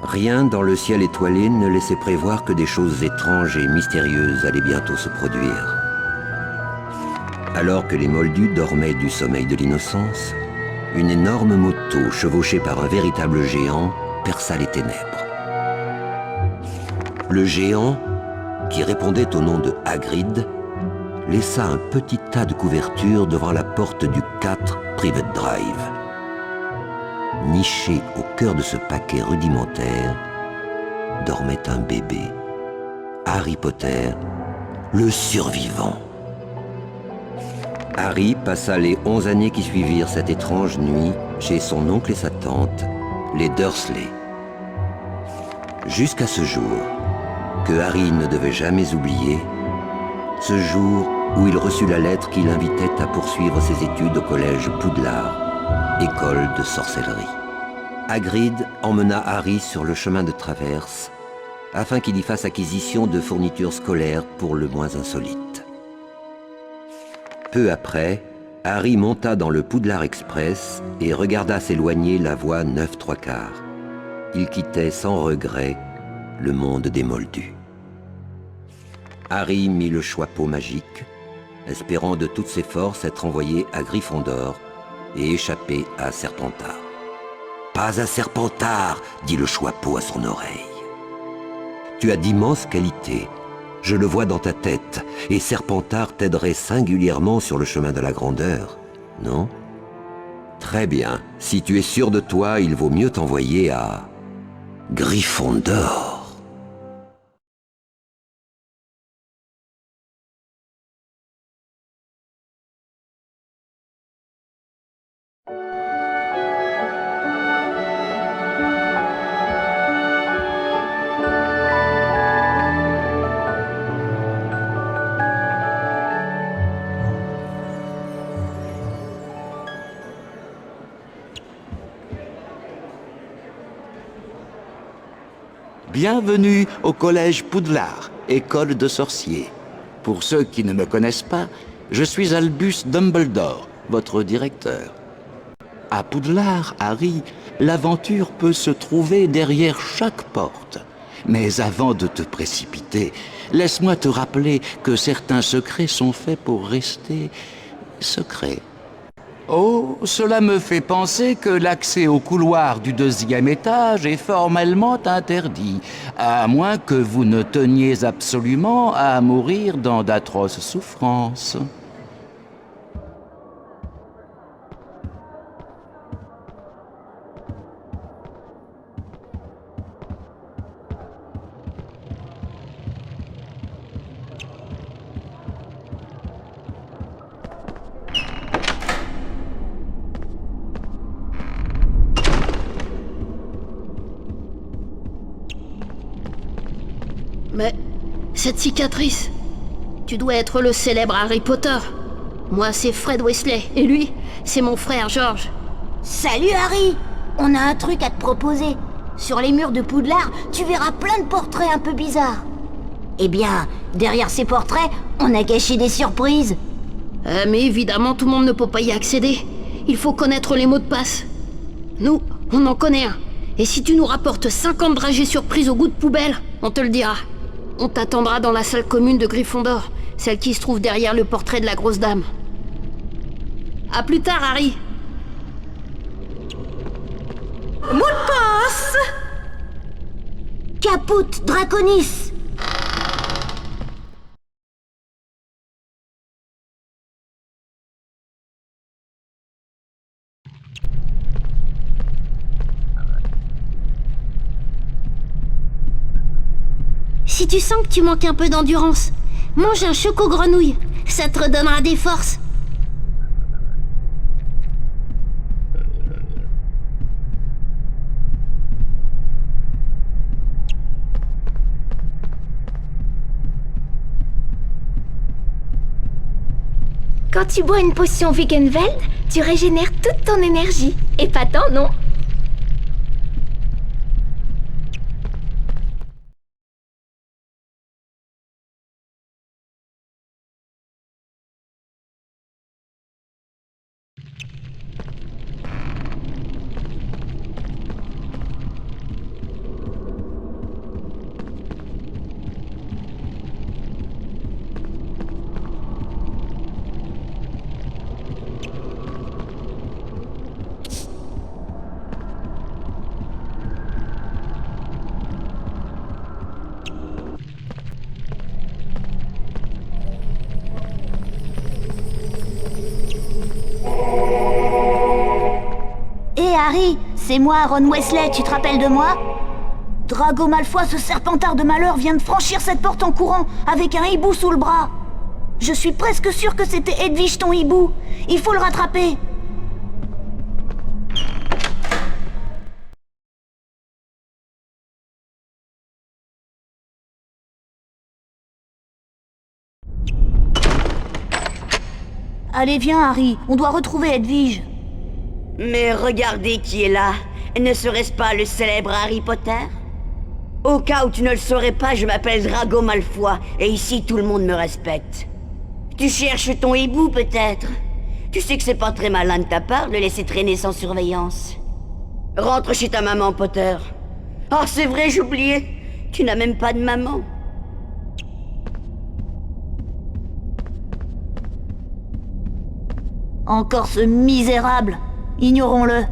Rien dans le ciel étoilé ne laissait prévoir que des choses étranges et mystérieuses allaient bientôt se produire. Alors que les Moldus dormaient du sommeil de l'innocence, une énorme moto chevauchée par un véritable géant perça les ténèbres. Le géant, qui répondait au nom de Hagrid, laissa un petit tas de couvertures devant la porte du 4 Private Drive. Niché au cœur de ce paquet rudimentaire, dormait un bébé, Harry Potter, le survivant. Harry passa les 11 années qui suivirent cette étrange nuit chez son oncle et sa tante, les Dursley. Jusqu'à ce jour, que Harry ne devait jamais oublier, ce jour où il reçut la lettre qui l'invitait à poursuivre ses études au collège Poudlard, école de sorcellerie. Hagrid emmena Harry sur le chemin de traverse afin qu'il y fasse acquisition de fournitures scolaires pour le moins insolites. Peu après, Harry monta dans le Poudlard Express et regarda s'éloigner la voie 9¾ Il quittait sans regret le monde des Moldus. Harry mit le choixpeau magique, espérant de toutes ses forces être envoyé à Gryffondor et échapper à Serpentard. « Pas à Serpentard !» dit le choixpeau à son oreille. « Tu as d'immenses qualités, je le vois dans ta tête, et Serpentard t'aiderait singulièrement sur le chemin de la grandeur, non ? Très bien, si tu es sûr de toi, il vaut mieux t'envoyer à Gryffondor. » Bienvenue au collège Poudlard, école de sorciers. Pour ceux qui ne me connaissent pas, je suis Albus Dumbledore, votre directeur. À Poudlard, Harry, l'aventure peut se trouver derrière chaque porte. Mais avant de te précipiter, laisse-moi te rappeler que certains secrets sont faits pour rester secrets. Oh, cela me fait penser que l'accès au couloir du 2e étage est formellement interdit, à moins que vous ne teniez absolument à mourir dans d'atroces souffrances. Mais cette cicatrice, tu dois être le célèbre Harry Potter. Moi, c'est Fred Weasley, et lui, c'est mon frère George. Salut Harry! On a un truc à te proposer. Sur les murs de Poudlard, tu verras plein de portraits un peu bizarres. Eh bien, derrière ces portraits, on a caché des surprises. Mais évidemment, tout le monde ne peut pas y accéder. Il faut connaître les mots de passe. Nous, on en connaît un. Et si tu nous rapportes 50 dragées surprises au goût de poubelle, on te le dira. On t'attendra dans la salle commune de Gryffondor, celle qui se trouve derrière le portrait de la grosse dame. À plus tard, Harry. Mot de passe! Caput Draconis! Si tu sens que tu manques un peu d'endurance, mange un choco-grenouille. Ça te redonnera des forces. Quand tu bois une potion Vegenveld, tu régénères toute ton énergie. Épatant, non? Harry, c'est moi, Ron Weasley, tu te rappelles de moi? Drago Malfoy, ce serpentard de malheur, vient de franchir cette porte en courant, avec un hibou sous le bras. Je suis presque sûre que c'était Edwige, ton hibou. Il faut le rattraper. Allez, viens, Harry, on doit retrouver Edwige. Mais regardez qui est là. Ne serait-ce pas le célèbre Harry Potter? Au cas où tu ne le saurais pas, je m'appelle Drago Malfoy, et ici tout le monde me respecte. Tu cherches ton hibou, peut-être? Tu sais que c'est pas très malin de ta part de le laisser traîner sans surveillance. Rentre chez ta maman, Potter. Oh, c'est vrai, j'oubliais. Tu n'as même pas de maman. Encore ce misérable. Ignorons-le.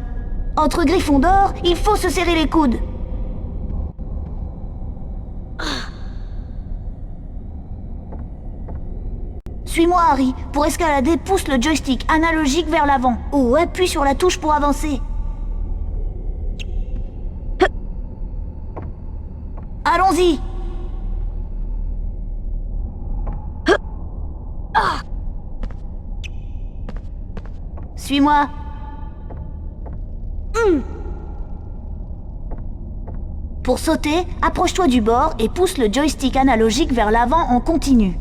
Entre Gryffondor, il faut se serrer les coudes. Suis-moi, Harry. Pour escalader, pousse le joystick analogique vers l'avant. Ou appuie sur la touche pour avancer. Allons-y. Suis-moi. Pour sauter, approche-toi du bord et pousse le joystick analogique vers l'avant en continu.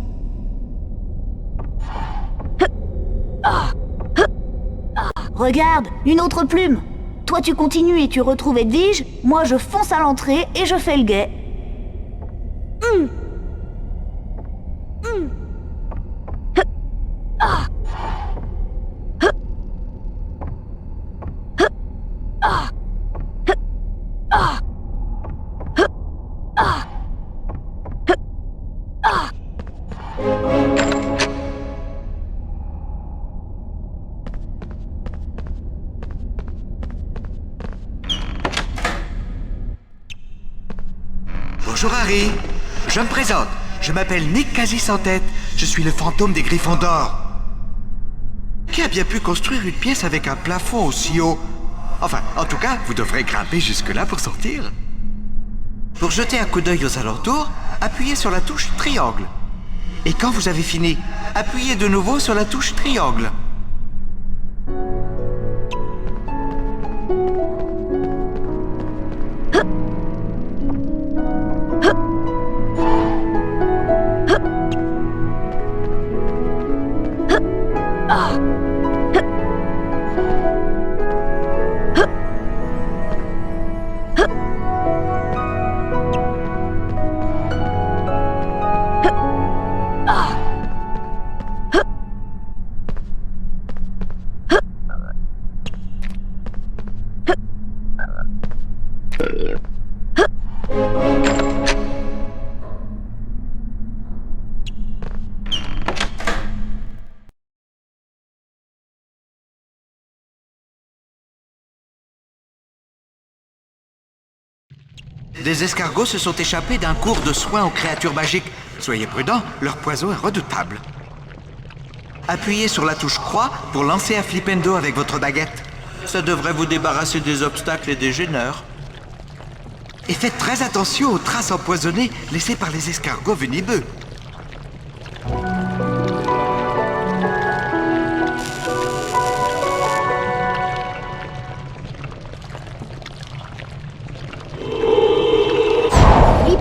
Regarde, une autre plume. Toi tu continues et tu retrouves Edwige, moi je fonce à l'entrée et je fais le guet. Bonjour Harry, je me présente. Je m'appelle Nick Quasi-Sans-Tête. Je suis le fantôme des Gryffondors. Qui a bien pu construire une pièce avec un plafond aussi haut? Enfin, en tout cas, vous devrez grimper jusque-là pour sortir. Pour jeter un coup d'œil aux alentours, appuyez sur la touche triangle. Et quand vous avez fini, appuyez de nouveau sur la touche triangle. Des escargots se sont échappés d'un cours de soins aux créatures magiques. Soyez prudents, leur poison est redoutable. Appuyez sur la touche croix pour lancer un flipendo avec votre baguette. Ça devrait vous débarrasser des obstacles et des gêneurs. Et faites très attention aux traces empoisonnées laissées par les escargots venimeux.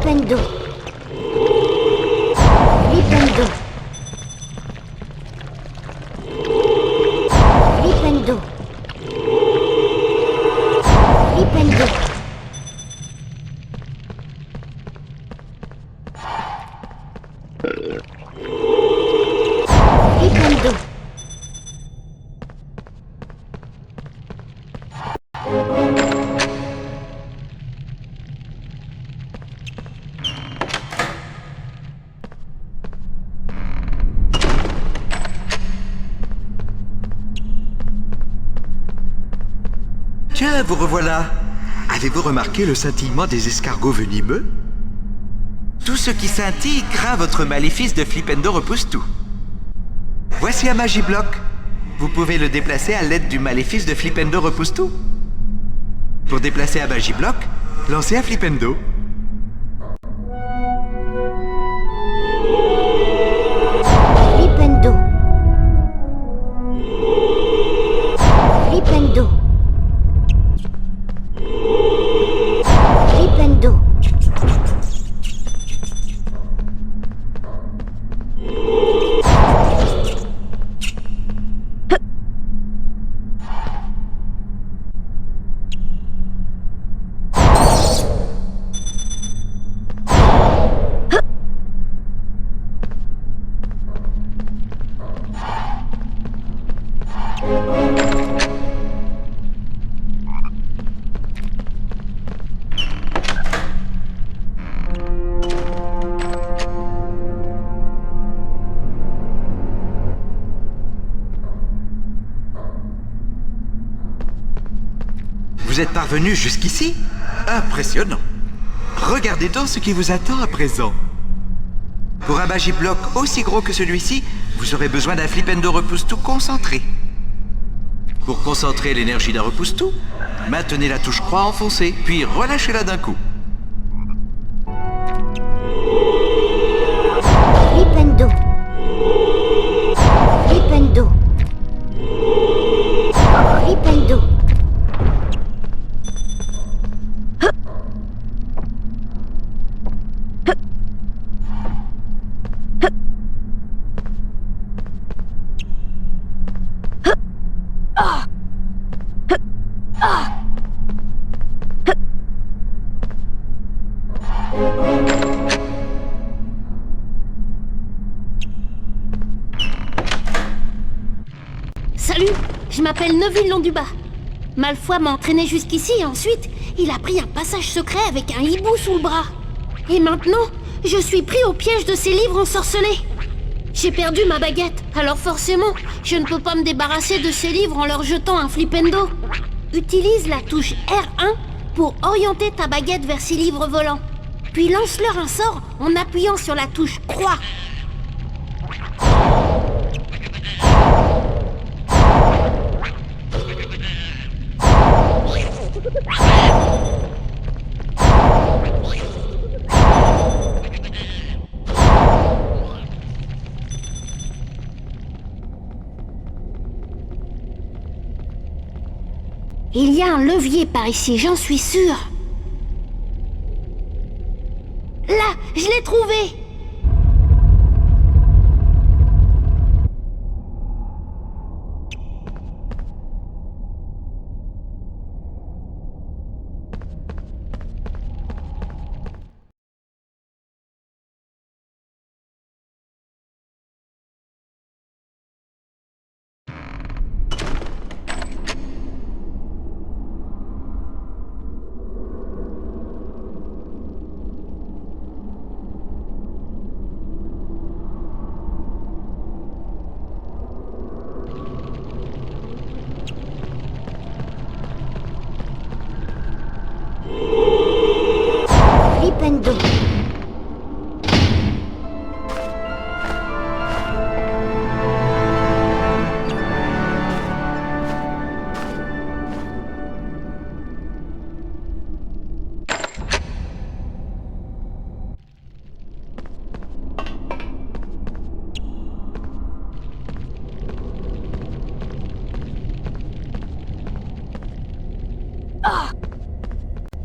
Flipendo. Flipendo. Flipendo. Flipendo. Flipendo. Tiens, vous revoilà. Avez-vous remarqué le scintillement des escargots venimeux? Tout ce qui scintille craint votre maléfice de Flipendo repousse tout. Voici un Magiblock. Vous pouvez le déplacer à l'aide du maléfice de Flipendo repousse tout. Pour déplacer un Bagibloc, lancez un Flipendo. Flipendo. Flipendo. Flipendo. Vous êtes parvenu jusqu'ici? Impressionnant. Regardez donc ce qui vous attend à présent. Pour un Bagibloc aussi gros que celui-ci, vous aurez besoin d'un Flipendo repousse-tout concentré. Pour concentrer l'énergie d'un repousse-tout, maintenez la touche croix enfoncée, puis relâchez-la d'un coup. Flipendo. Flipendo. Flipendo. Salut, je m'appelle Neville Londubat. Malfoy m'a entraîné jusqu'ici et ensuite, il a pris un passage secret avec un hibou sous le bras. Et maintenant, je suis pris au piège de ces livres ensorcelés. J'ai perdu ma baguette, alors forcément, je ne peux pas me débarrasser de ces livres en leur jetant un Flipendo. Utilise la touche R1 pour orienter ta baguette vers ces livres volants. Puis lance-leur un sort en appuyant sur la touche croix. Il y a un levier par ici, j'en suis sûre. Là, je l'ai trouvé! Flipendo.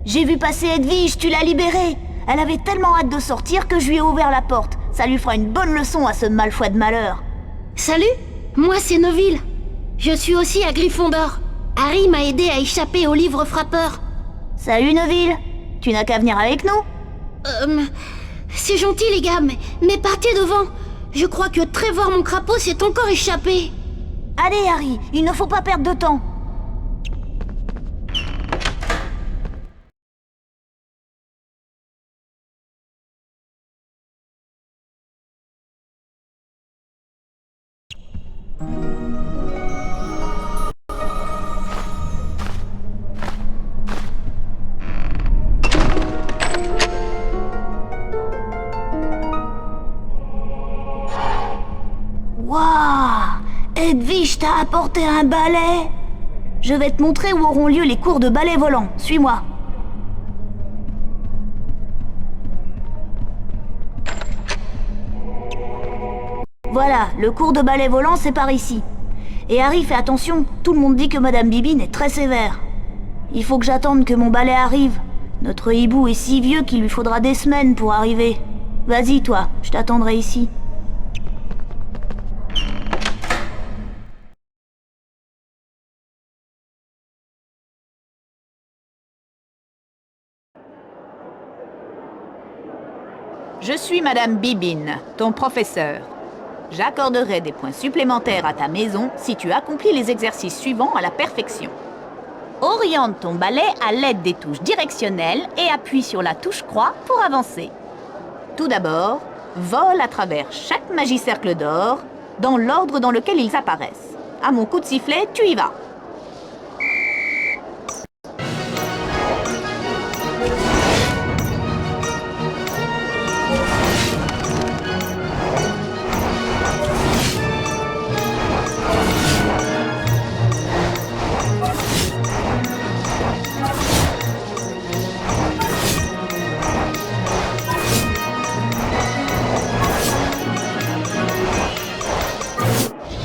J'ai vu passer Edwige, tu l'as libérée. Elle avait tellement hâte de sortir que je lui ai ouvert la porte. Ça lui fera une bonne leçon à ce Malfoy de malheur. Salut, moi c'est Neville. Je suis aussi à Gryffondor. Harry m'a aidé à échapper au livre frappeur. Salut Neville, tu n'as qu'à venir avec nous. C'est gentil les gars, mais partez devant. Je crois que Trevor mon crapaud s'est encore échappé. Allez Harry, il ne faut pas perdre de temps. Waouh! Edwige t'a apporté un balai? Je vais te montrer où auront lieu les cours de ballet volant. Suis-moi. Voilà, le cours de ballet volant, c'est par ici. Et Harry, fais attention, tout le monde dit que Madame Bibine est très sévère. Il faut que j'attende que mon balai arrive. Notre hibou est si vieux qu'il lui faudra des semaines pour arriver. Vas-y, toi, je t'attendrai ici. Je suis Madame Bibine, ton professeur. J'accorderai des points supplémentaires à ta maison si tu accomplis les exercices suivants à la perfection. Oriente ton balai à l'aide des touches directionnelles et appuie sur la touche croix pour avancer. Tout d'abord, vole à travers chaque magicercle d'or dans l'ordre dans lequel ils apparaissent. À mon coup de sifflet, tu y vas.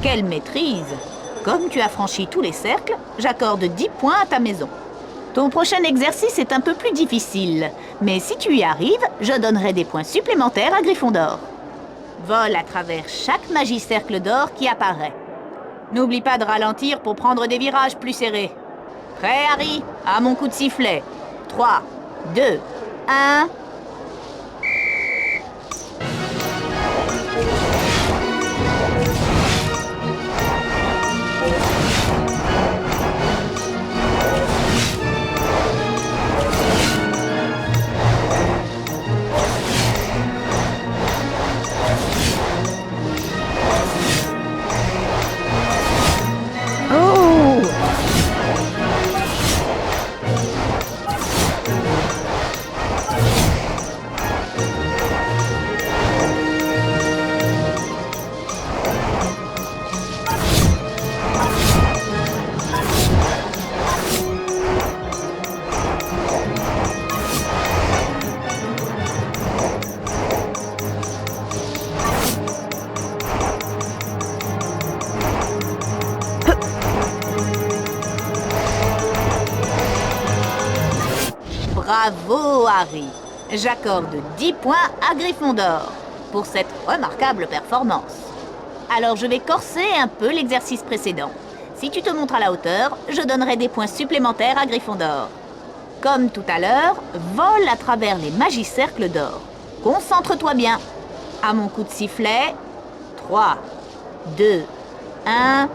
Quelle maîtrise! Comme tu as franchi tous les cercles, j'accorde 10 points à ta maison. Ton prochain exercice est un peu plus difficile, mais si tu y arrives, je donnerai des points supplémentaires à Gryffondor. Vole à travers chaque magicercle d'or qui apparaît. N'oublie pas de ralentir pour prendre des virages plus serrés. Prêt, Harry? À mon coup de sifflet. 3, 2, 1... Bravo, Harry! J'accorde 10 points à Gryffondor pour cette remarquable performance. Alors je vais corser un peu l'exercice précédent. Si tu te montres à la hauteur, je donnerai des points supplémentaires à Gryffondor. Comme tout à l'heure, vole à travers les magicercles d'or. Concentre-toi bien. À mon coup de sifflet, 3, 2, 1...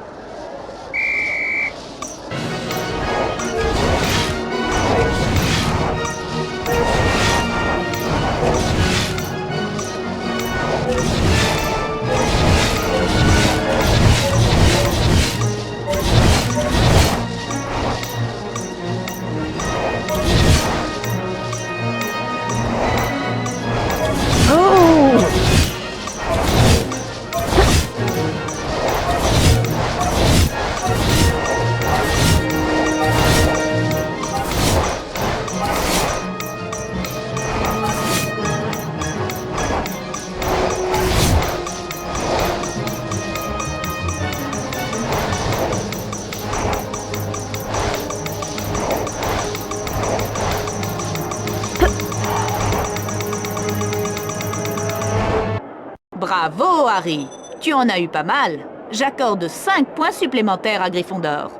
Bravo, Harry! Tu en as eu pas mal. J'accorde 5 points supplémentaires à Gryffondor.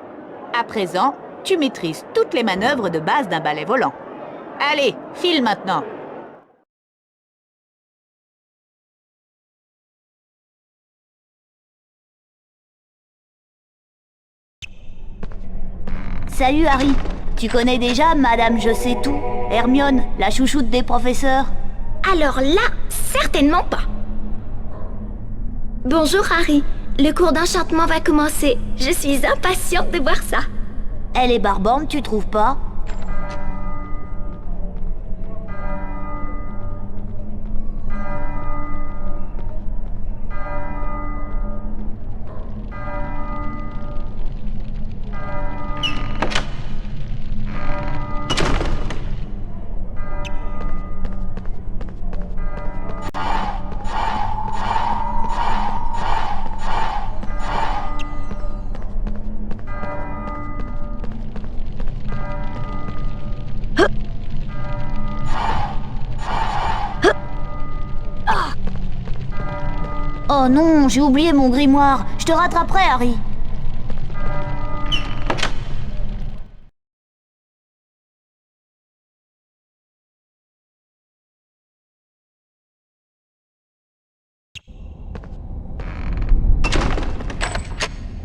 À présent, tu maîtrises toutes les manœuvres de base d'un balai volant. Allez, file maintenant! Salut Harry. Tu connais déjà Madame Je sais tout, Hermione, la chouchoute des professeurs? Alors là, certainement pas. Bonjour Harry, le cours d'enchantement va commencer. Je suis impatiente de voir ça. Elle est barbante, tu trouves pas? Oh non, j'ai oublié mon grimoire. Je te rattraperai, Harry.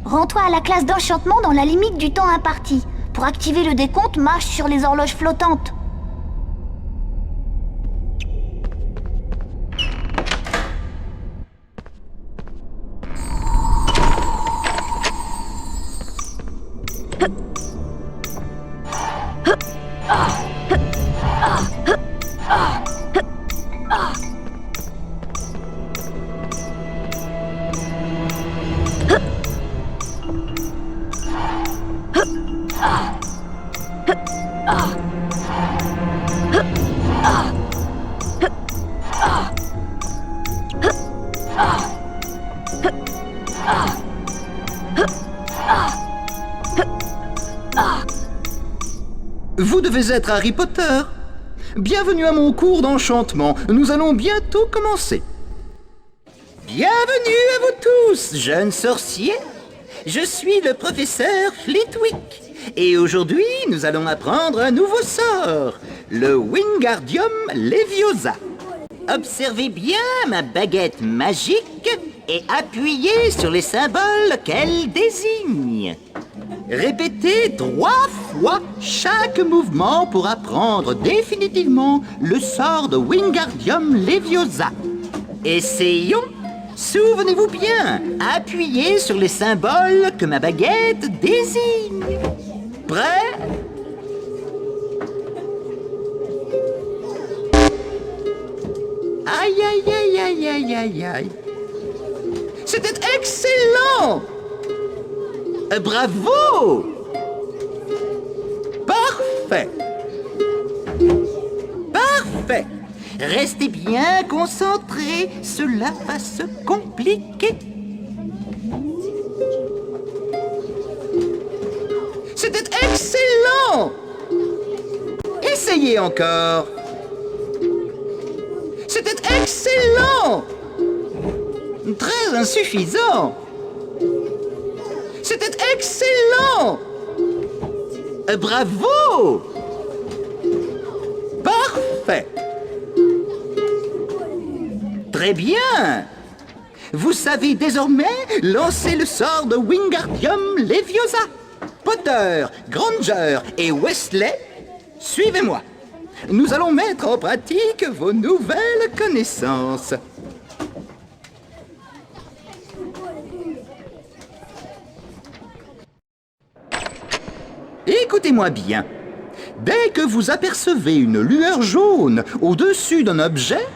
Rends-toi à la classe d'enchantement dans la limite du temps imparti. Pour activer le décompte, marche sur les horloges flottantes. Vous devez être Harry Potter. Bienvenue à mon cours d'enchantement. Nous allons bientôt commencer. Bienvenue à vous tous, jeunes sorciers. Je suis le professeur Flitwick. Et aujourd'hui, nous allons apprendre un nouveau sort, le Wingardium Leviosa. Observez bien ma baguette magique et appuyez sur les symboles qu'elle désigne. Répétez 3 fois chaque mouvement pour apprendre définitivement le sort de Wingardium Leviosa. Essayons. Souvenez-vous bien, appuyez sur les symboles que ma baguette désigne. Prêt? Aïe, aïe, aïe, aïe, aïe, aïe, aïe. C'était excellent! Bravo! Parfait! Parfait! Restez bien concentrés, cela va se compliquer. C'était excellent! Essayez encore. C'était excellent! Très insuffisant. C'était excellent! Bravo! Parfait! Très bien! Vous savez désormais lancer le sort de Wingardium Leviosa. Potter, Granger et Weasley, suivez-moi. Nous allons mettre en pratique vos nouvelles connaissances. Écoutez-moi bien. Dès que vous apercevez une lueur jaune au-dessus d'un objet,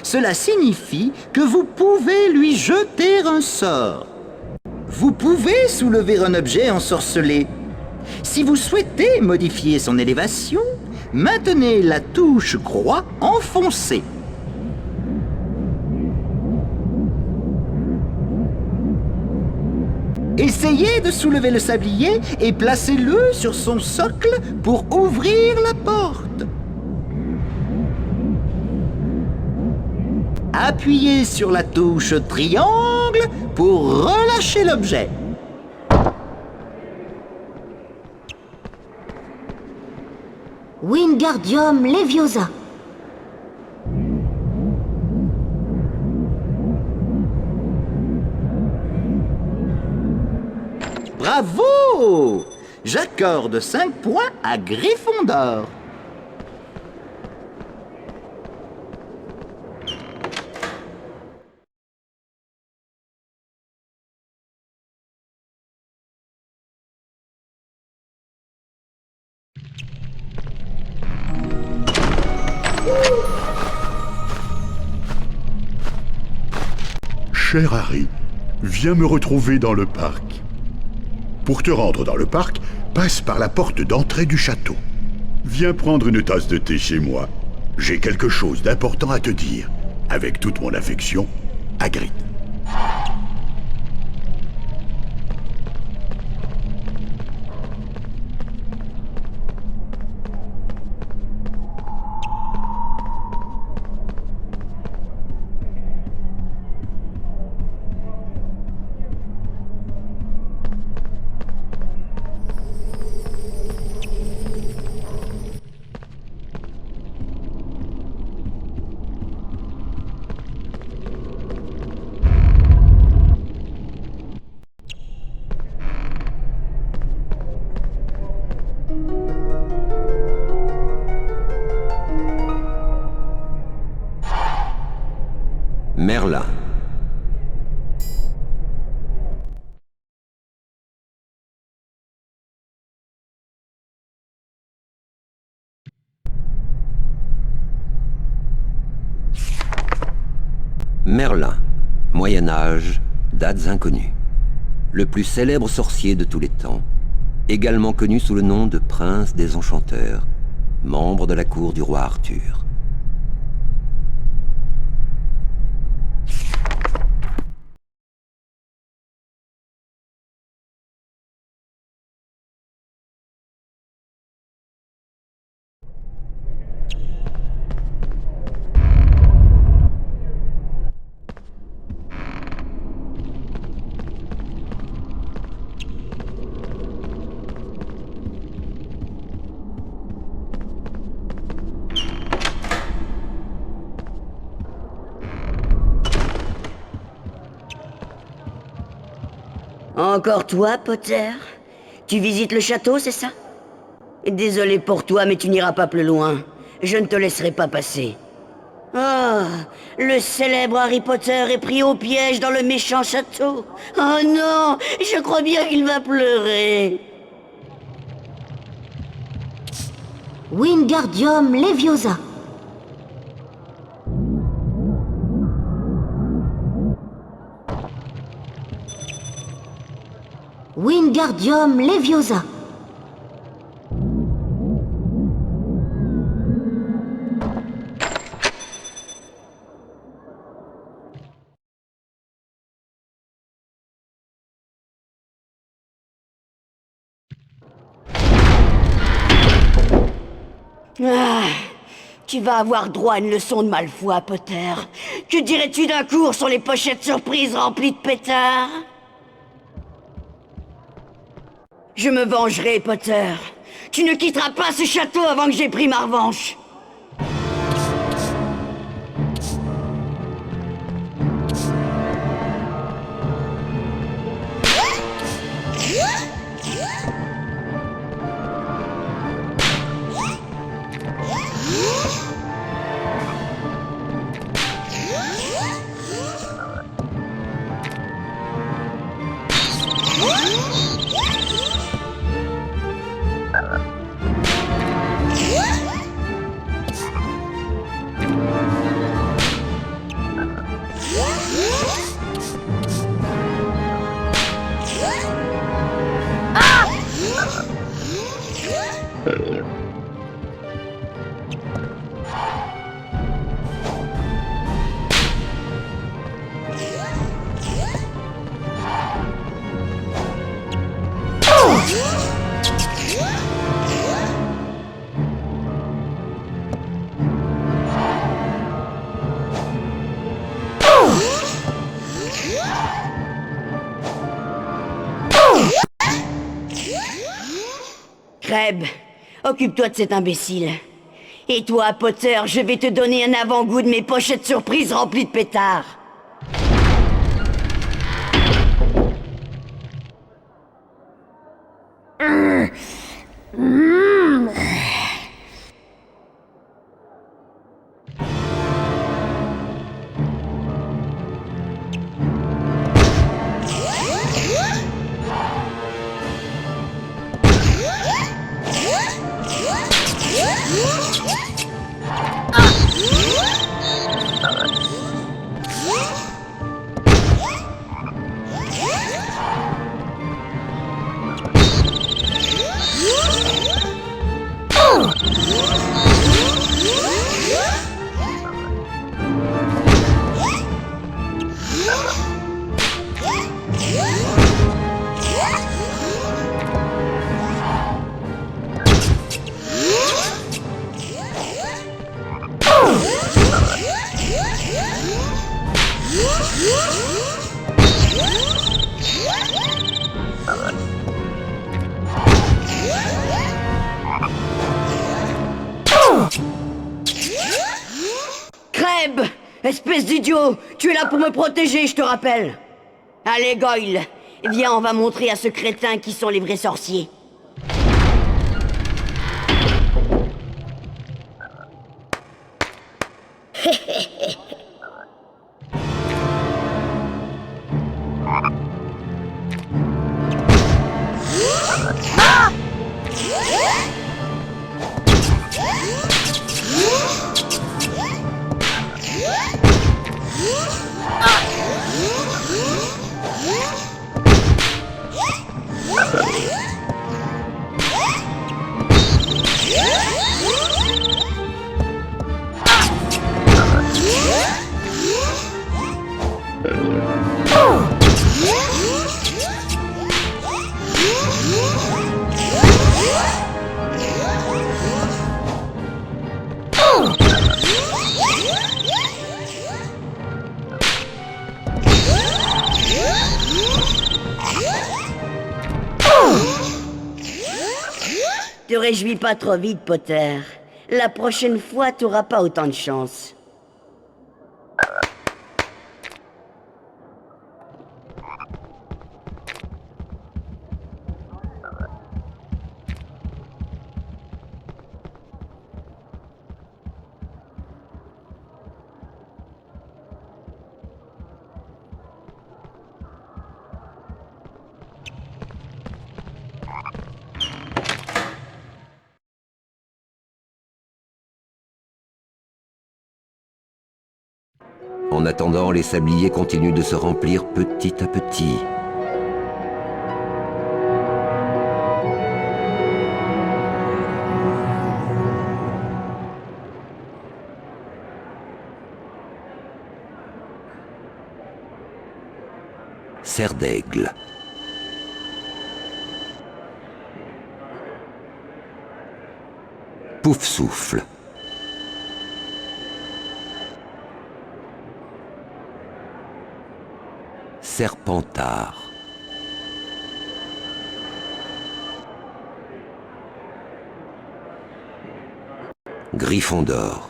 cela signifie que vous pouvez lui jeter un sort. Vous pouvez soulever un objet ensorcelé. Si vous souhaitez modifier son élévation, maintenez la touche croix enfoncée. Essayez de soulever le sablier et placez-le sur son socle pour ouvrir la porte. Appuyez sur la touche triangle pour relâcher l'objet. Wingardium Leviosa. Bravo! J'accorde 5 points à Gryffondor. Cher Harry, viens me retrouver dans le parc. Pour te rendre dans le parc, passe par la porte d'entrée du château. Viens prendre une tasse de thé chez moi. J'ai quelque chose d'important à te dire. Avec toute mon affection, Hagrid. Merlin. Merlin, Moyen-Âge, dates inconnues. Le plus célèbre sorcier de tous les temps, également connu sous le nom de Prince des Enchanteurs, membre de la cour du roi Arthur. Encore toi, Potter? Tu visites le château, c'est ça? Désolé pour toi, mais tu n'iras pas plus loin. Je ne te laisserai pas passer. Ah, le célèbre Harry Potter est pris au piège dans le méchant château. Oh non, je crois bien qu'il va pleurer. Wingardium Leviosa. Wingardium Leviosa. Ah, tu vas avoir droit à une leçon de malfoi, Potter. Que dirais-tu d'un cours sur les pochettes surprises remplies de pétards? Je me vengerai, Potter. Tu ne quitteras pas ce château avant que j'aie pris ma revanche. Crabbe, occupe-toi de cet imbécile. Et toi, Potter, je vais te donner un avant-goût de mes pochettes surprises remplies de pétards. Crabbe, espèce d'idiot, tu es là pour me protéger, je te rappelle. Allez, Goyle, viens, on va montrer à ce crétin qui sont les vrais sorciers. réjouis pas trop vite, Potter. La prochaine fois, t'auras pas autant de chance. En attendant, les sabliers continuent de se remplir petit à petit. Serre d'aigle. Pouf souffle. Serpentard. Gryffondor.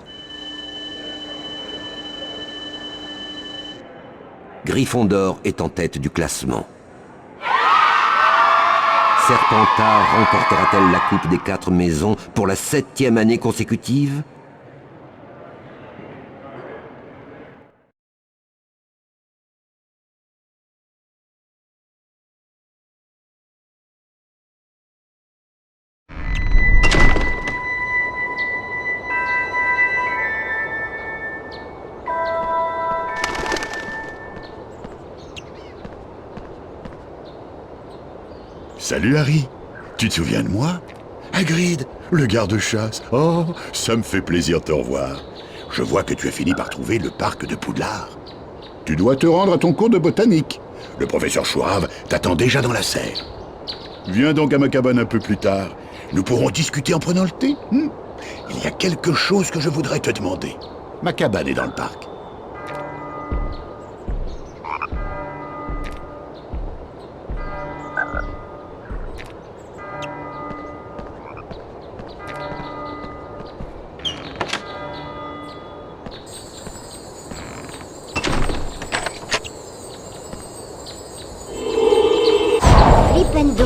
Gryffondor est en tête du classement. Serpentard remportera-t-elle la Coupe des 4 maisons pour la 7e année consécutive ? Salut Harry, tu te souviens de moi? Hagrid, le garde-chasse. Oh, ça me fait plaisir de te revoir. Je vois que tu as fini par trouver le parc de Poudlard. Tu dois te rendre à ton cours de botanique. Le professeur Chourave t'attend déjà dans la serre. Viens donc à ma cabane un peu plus tard. Nous pourrons discuter en prenant le thé. Il y a quelque chose que je voudrais te demander. Ma cabane est dans le parc. Flipendo.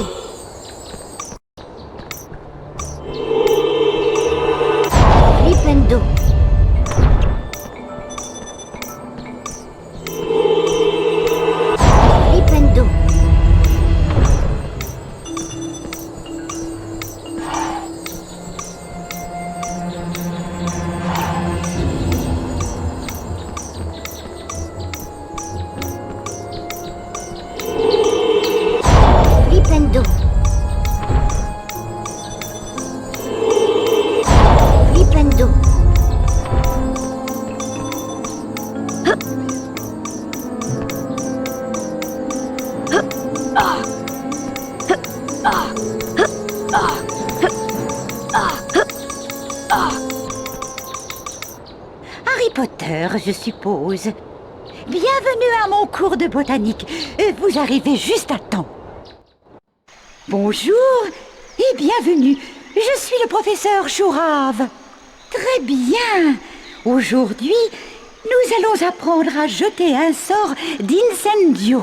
Flipendo. Flipendo. Flipendo. Flipendo. Harry Potter, je suppose. Bienvenue à mon cours de botanique. Vous arrivez juste à temps. Bonjour et bienvenue. Je suis le professeur Chourave. Très bien. Aujourd'hui, nous allons apprendre à jeter un sort d'incendio.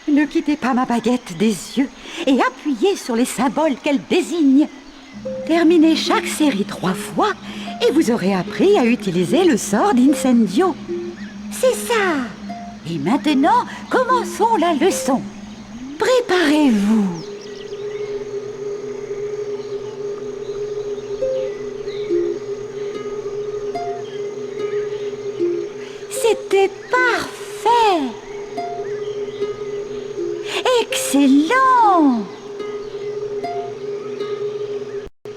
Ne quittez pas ma baguette des yeux et appuyez sur les symboles qu'elle désigne. Terminez chaque série 3 fois et vous aurez appris à utiliser le sort d'incendio. C'est ça. Et maintenant, commençons la leçon. Préparez-vous. C'était parfait. Excellent.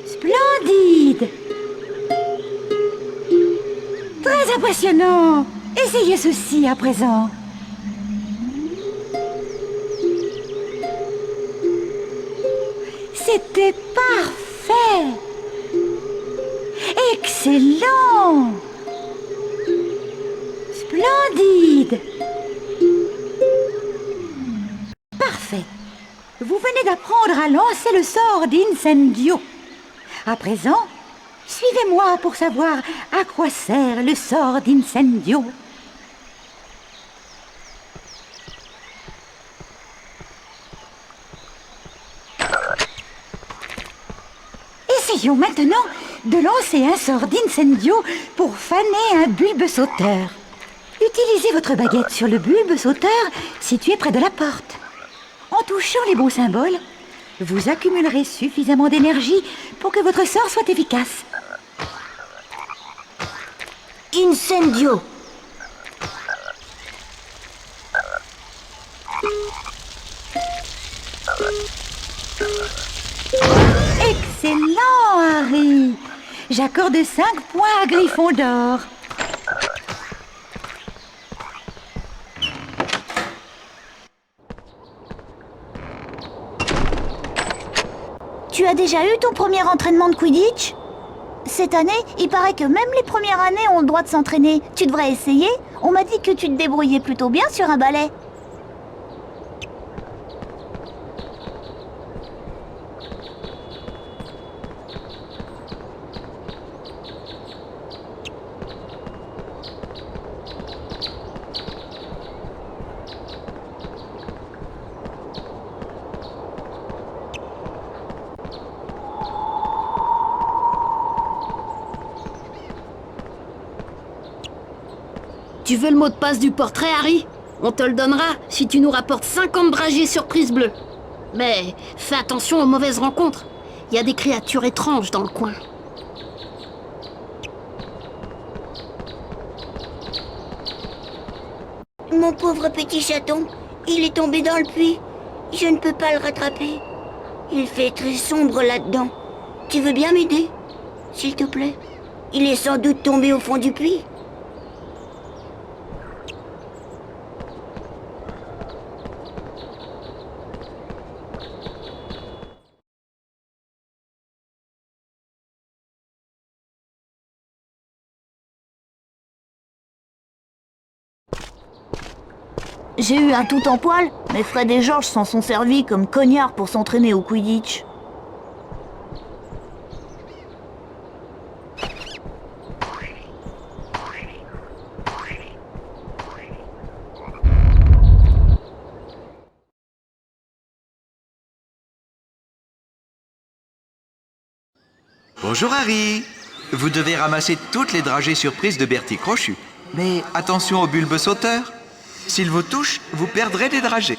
Splendide. Très impressionnant. Essayez ceci à présent. C'était parfait. Excellent. Splendide. Parfait. Vous venez d'apprendre à lancer le sort d'incendio. À présent, suivez-moi pour savoir à quoi sert le sort d'Incendio. Essayons maintenant de lancer un sort d'Incendio pour faner un bulbe sauteur. Utilisez votre baguette sur le bulbe sauteur situé près de la porte. En touchant les bons symboles, vous accumulerez suffisamment d'énergie pour que votre sort soit efficace. Incendio. Excellent, Harry. J'accorde 5 points à Gryffondor. Tu as déjà eu ton premier entraînement de Quidditch? Cette année, il paraît que même les premières années ont le droit de s'entraîner. Tu devrais essayer. On m'a dit que tu te débrouillais plutôt bien sur un balai. Tu veux le mot de passe du portrait, Harry? On te le donnera si tu nous rapportes 50 dragées surprises bleues. Mais fais attention aux mauvaises rencontres. Il y a des créatures étranges dans le coin. Mon pauvre petit chaton, il est tombé dans le puits. Je ne peux pas le rattraper. Il fait très sombre là-dedans. Tu veux bien m'aider, s'il te plaît? Il est sans doute tombé au fond du puits. J'ai eu un tout en poil, mais Fred et George s'en sont servis comme cognards pour s'entraîner au Quidditch. Bonjour Harry. Vous devez ramasser toutes les dragées surprises de Bertie Crochu. Mais attention au bulbe sauteur. S'il vous touche, vous perdrez des dragées.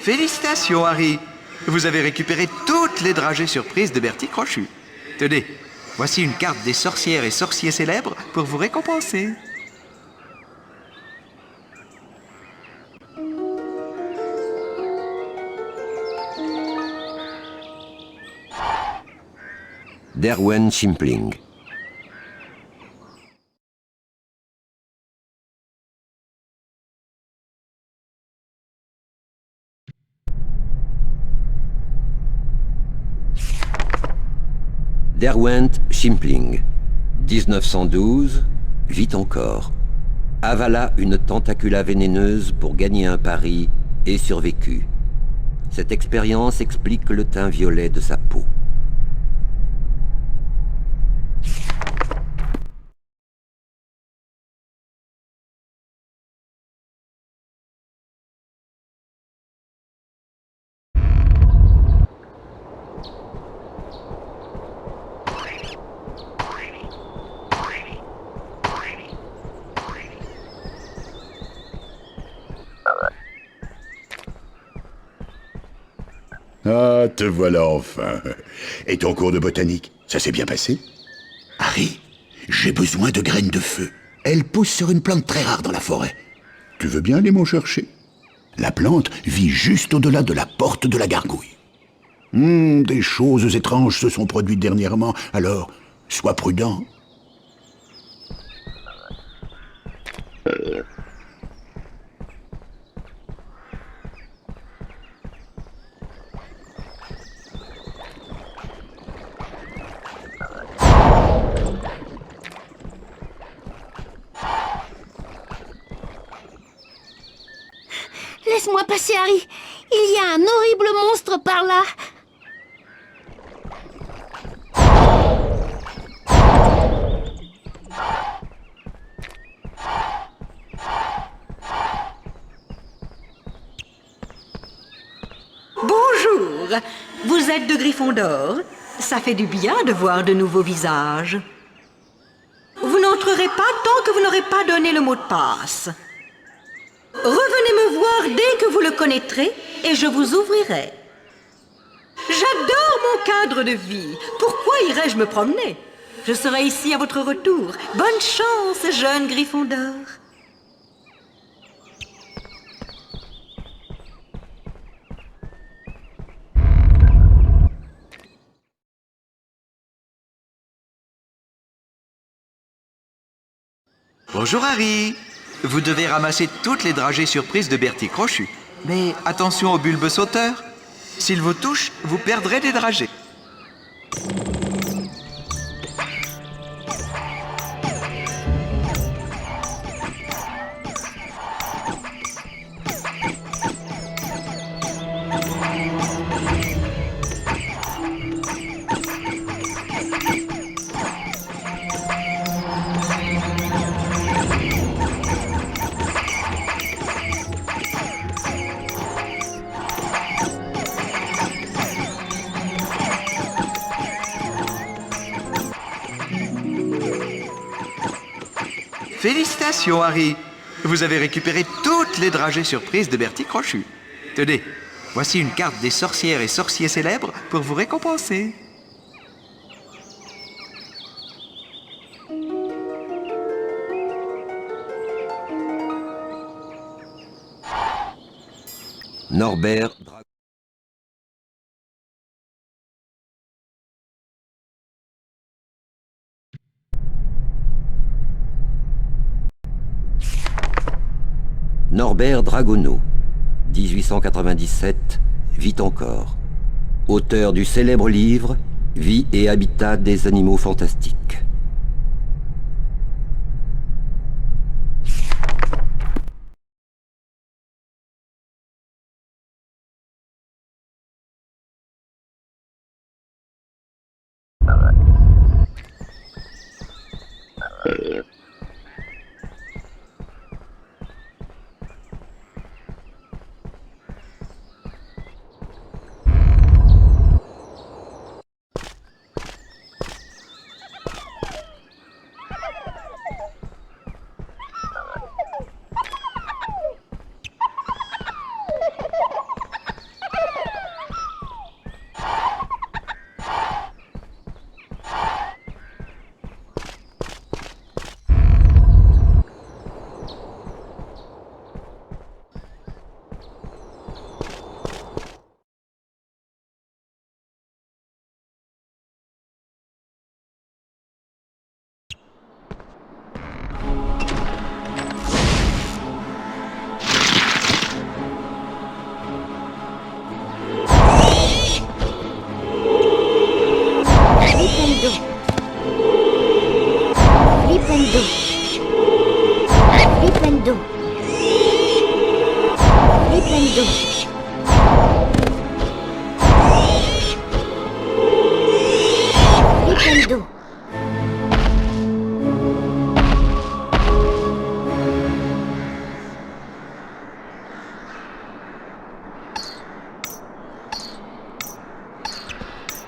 Félicitations, Harry. Vous avez récupéré toutes les dragées surprises de Bertie Crochu. Tenez, voici une carte des sorcières et sorciers célèbres pour vous récompenser. Derwen Shimpling. Derwent Shimpling, 1912, vit encore. Avala une tentacula vénéneuse pour gagner un pari et survécut. Cette expérience explique le teint violet de sa peau. Ah, te voilà enfin. Et ton cours de botanique, ça s'est bien passé? Harry, j'ai besoin de graines de feu. Elles poussent sur une plante très rare dans la forêt. Tu veux bien aller m'en chercher? La plante vit juste au-delà de la porte de la gargouille. Des choses étranges se sont produites dernièrement, alors sois prudent. Laisse-moi passer, Harry. Il y a un horrible monstre par là. Bonjour, vous êtes de Gryffondor? Ça fait du bien de voir de nouveaux visages. Vous n'entrerez pas tant que vous n'aurez pas donné le mot de passe. Revenez me voir dès que vous le connaîtrez et je vous ouvrirai. J'adore mon cadre de vie. Pourquoi irais-je me promener? Je serai ici à votre retour. Bonne chance, jeune Gryffondor. Bonjour Harry. Vous devez ramasser toutes les dragées surprises de Bertie Crochu. Mais attention au bulbe sauteur. S'il vous touche, vous perdrez des dragées. Félicitations, Harry. Vous avez récupéré toutes les dragées surprises de Bertie Crochu. Tenez, voici une carte des sorcières et sorciers célèbres pour vous récompenser. Norbert Norbert Dragoneau, 1897, vit encore. Auteur du célèbre livre « Vie et habitat des animaux fantastiques ».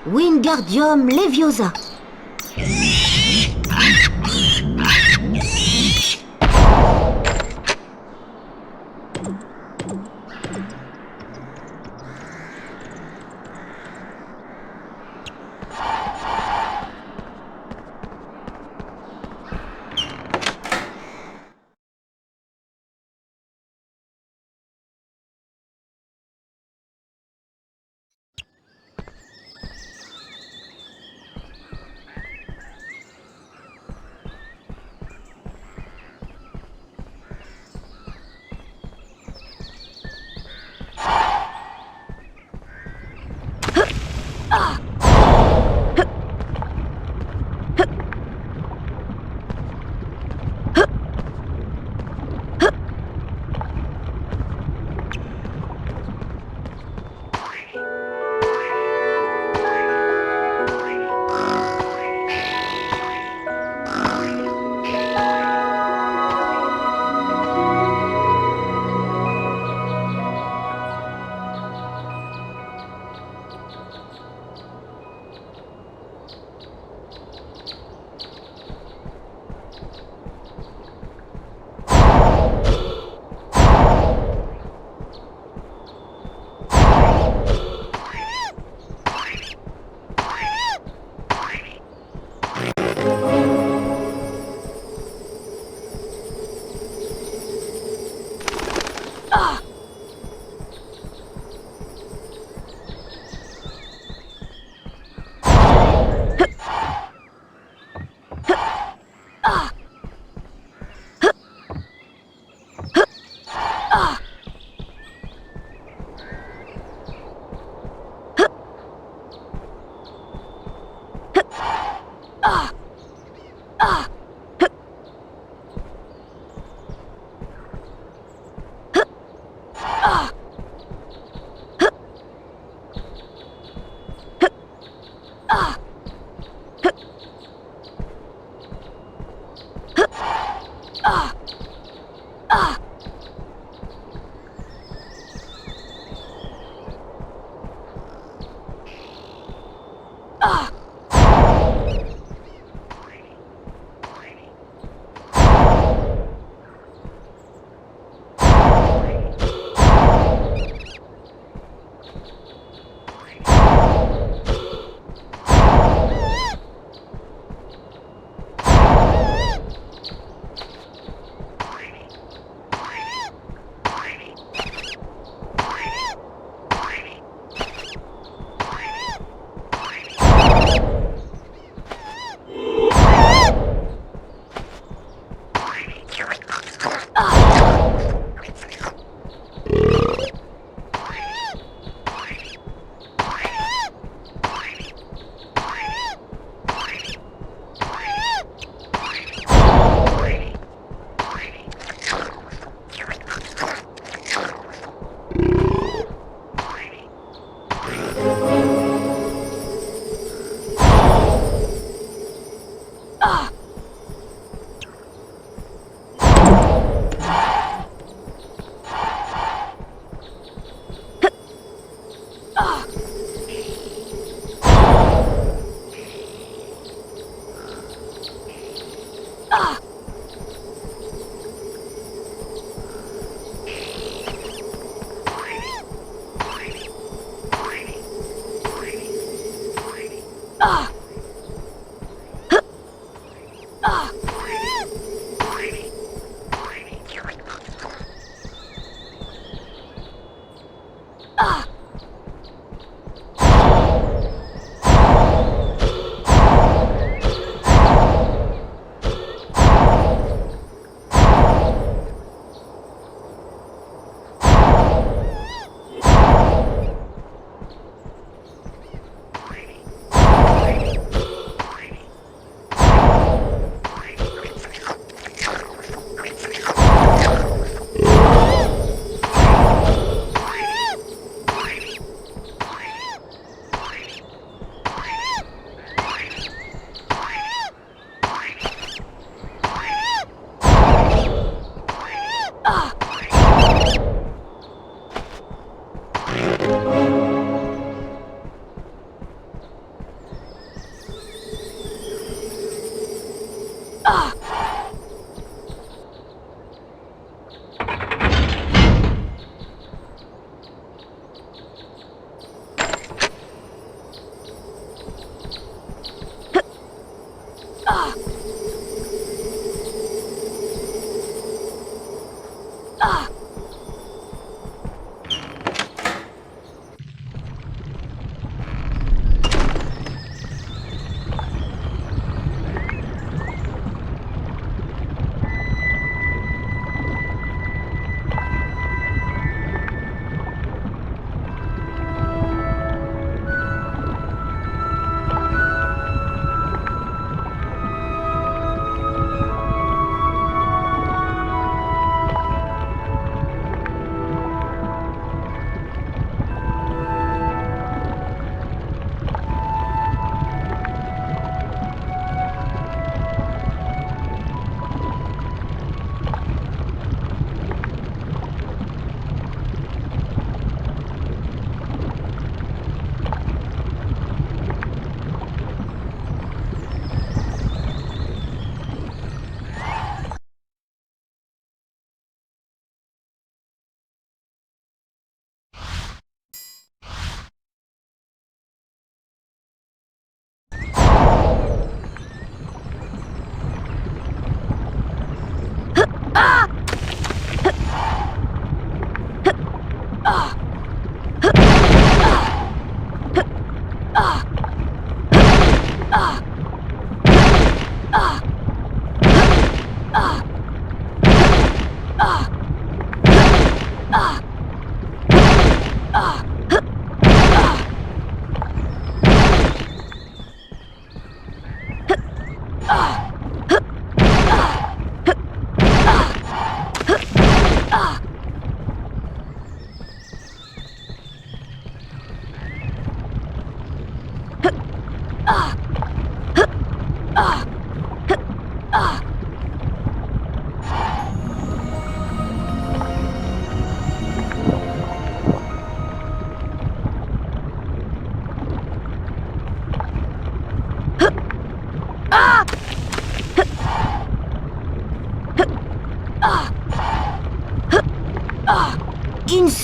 Wingardium Leviosa.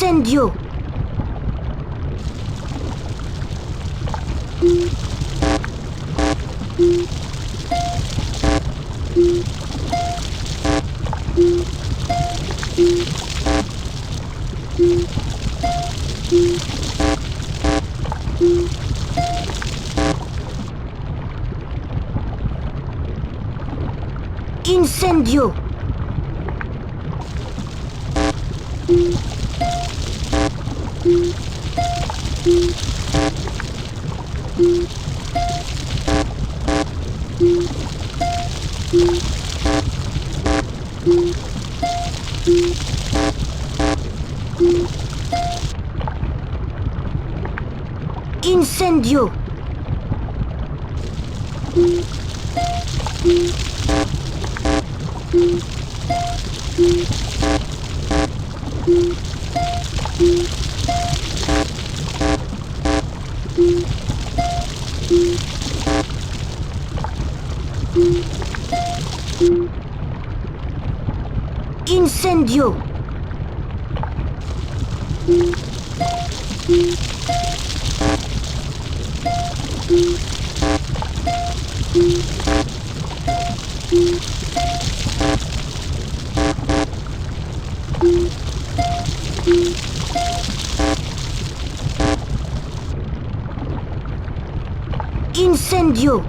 Incendio. Incendio. Incendio. Incendio. Incendio.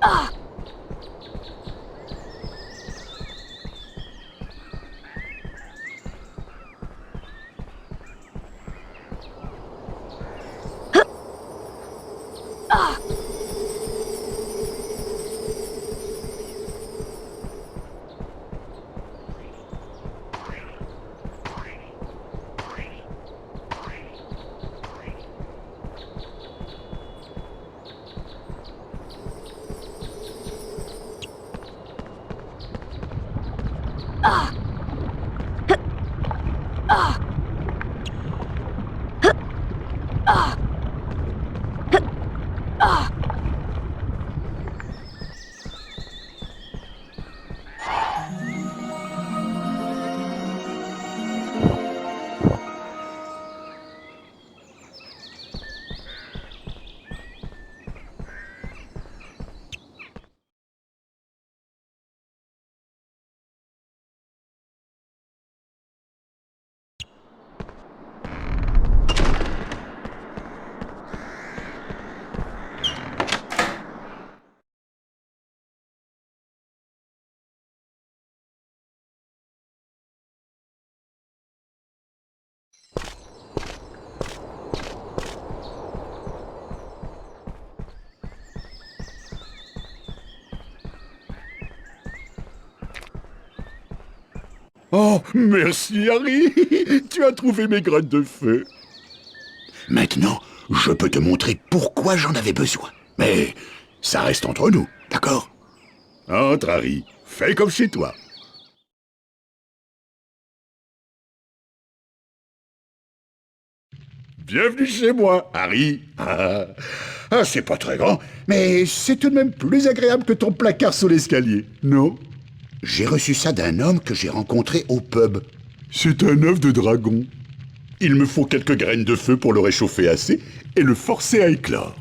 Ah! Oh, merci Harry. Tu as trouvé mes graines de feu. Maintenant, je peux te montrer pourquoi j'en avais besoin. Mais ça reste entre nous, d'accord? Entre, Harry. Fais comme chez toi. Bienvenue chez moi, Harry. C'est pas très grand, mais c'est tout de même plus agréable que ton placard sous l'escalier, non? J'ai reçu ça d'un homme que j'ai rencontré au pub. C'est un œuf de dragon. Il me faut quelques graines de feu pour le réchauffer assez et le forcer à éclore.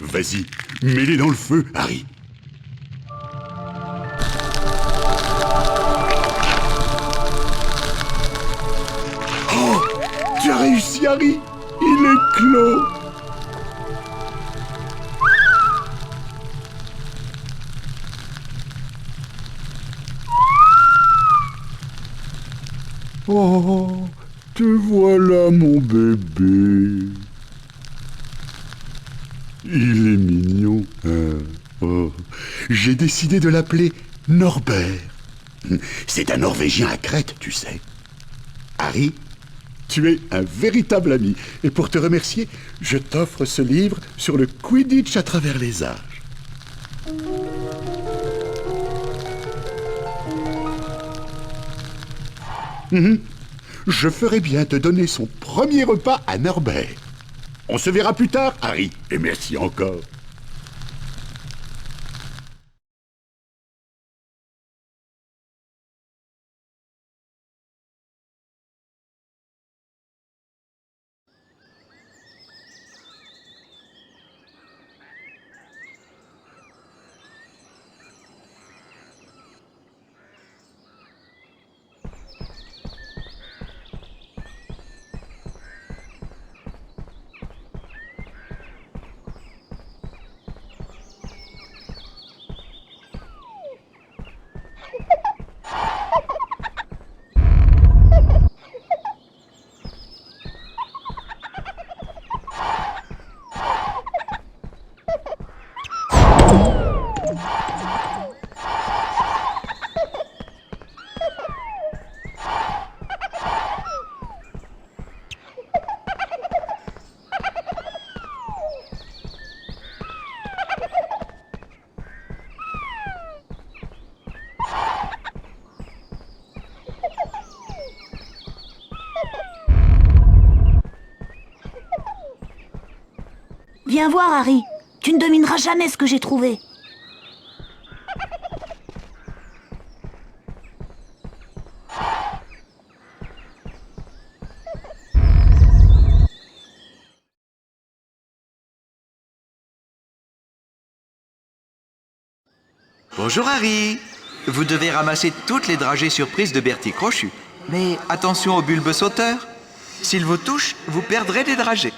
Vas-y, mets-les dans le feu, Harry. Oh, tu as réussi, Harry. Il est clos. Oh, te voilà, mon bébé. Il est mignon, hein. Oh. J'ai décidé de l'appeler Norbert. C'est un Norvégien à Crète, tu sais. Harry, tu es un véritable ami. Et pour te remercier, je t'offre ce livre sur le Quidditch à travers les âges. Je ferais bien te donner son premier repas à Norbert. On se verra plus tard, Harry. Et merci encore. Viens voir, Harry. Tu ne devineras jamais ce que j'ai trouvé. Bonjour Harry. Vous devez ramasser toutes les dragées surprises de Bertie Crochu. Mais attention aux bulbes sauteurs. S'ils vous touchent, vous perdrez des dragées.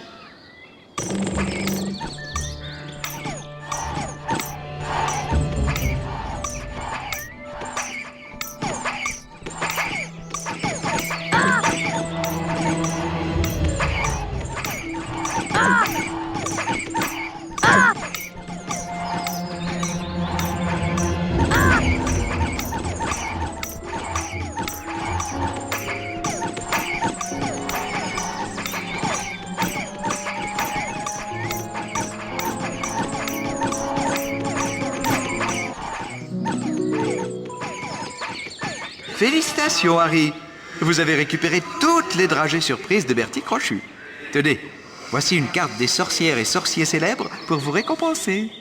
Félicitations, Harry. Vous avez récupéré toutes les dragées surprises de Bertie Crochu. Tenez, voici une carte des sorcières et sorciers célèbres pour vous récompenser.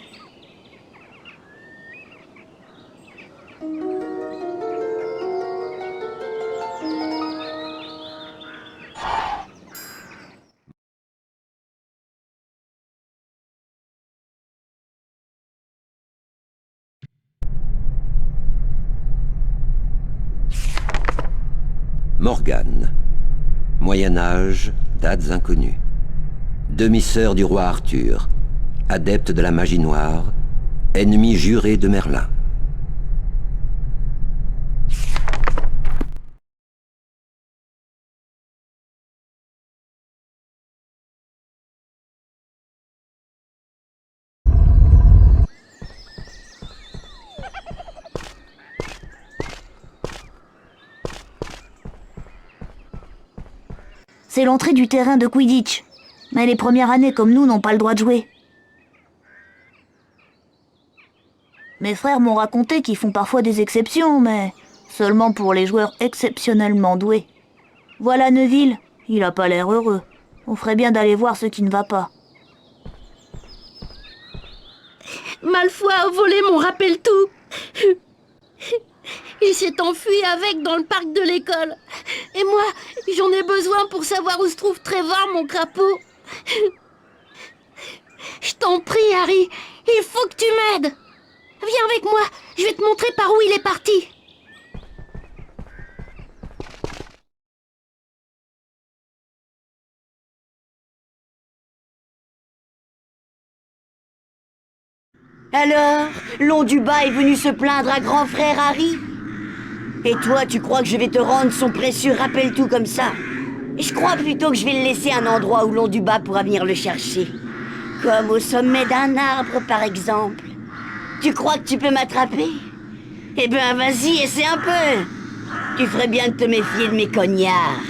Morgane. Moyen-Âge, dates inconnues. Demi-sœur du roi Arthur, adepte de la magie noire, ennemie jurée de Merlin. C'est l'entrée du terrain de Quidditch. Mais les premières années comme nous n'ont pas le droit de jouer. Mes frères m'ont raconté qu'ils font parfois des exceptions, mais seulement pour les joueurs exceptionnellement doués. Voilà Neville, il a pas l'air heureux. On ferait bien d'aller voir ce qui ne va pas. Malfoy a volé mon rappel-tout. Il s'est enfui avec dans le parc de l'école. Et moi, j'en ai besoin pour savoir où se trouve Trevor, mon crapaud. Je t'en prie, Harry, il faut que tu m'aides. Viens avec moi, je vais te montrer par où il est parti. Alors, Londubat est venu se plaindre à grand frère Harry? Et toi, tu crois que je vais te rendre son précieux rappel-tout comme ça? Je crois plutôt que je vais le laisser à un endroit où Londubat pourra venir le chercher. Comme au sommet d'un arbre, par exemple. Tu crois que tu peux m'attraper? Eh ben, vas-y, essaie un peu. Tu ferais bien de te méfier de mes cognards.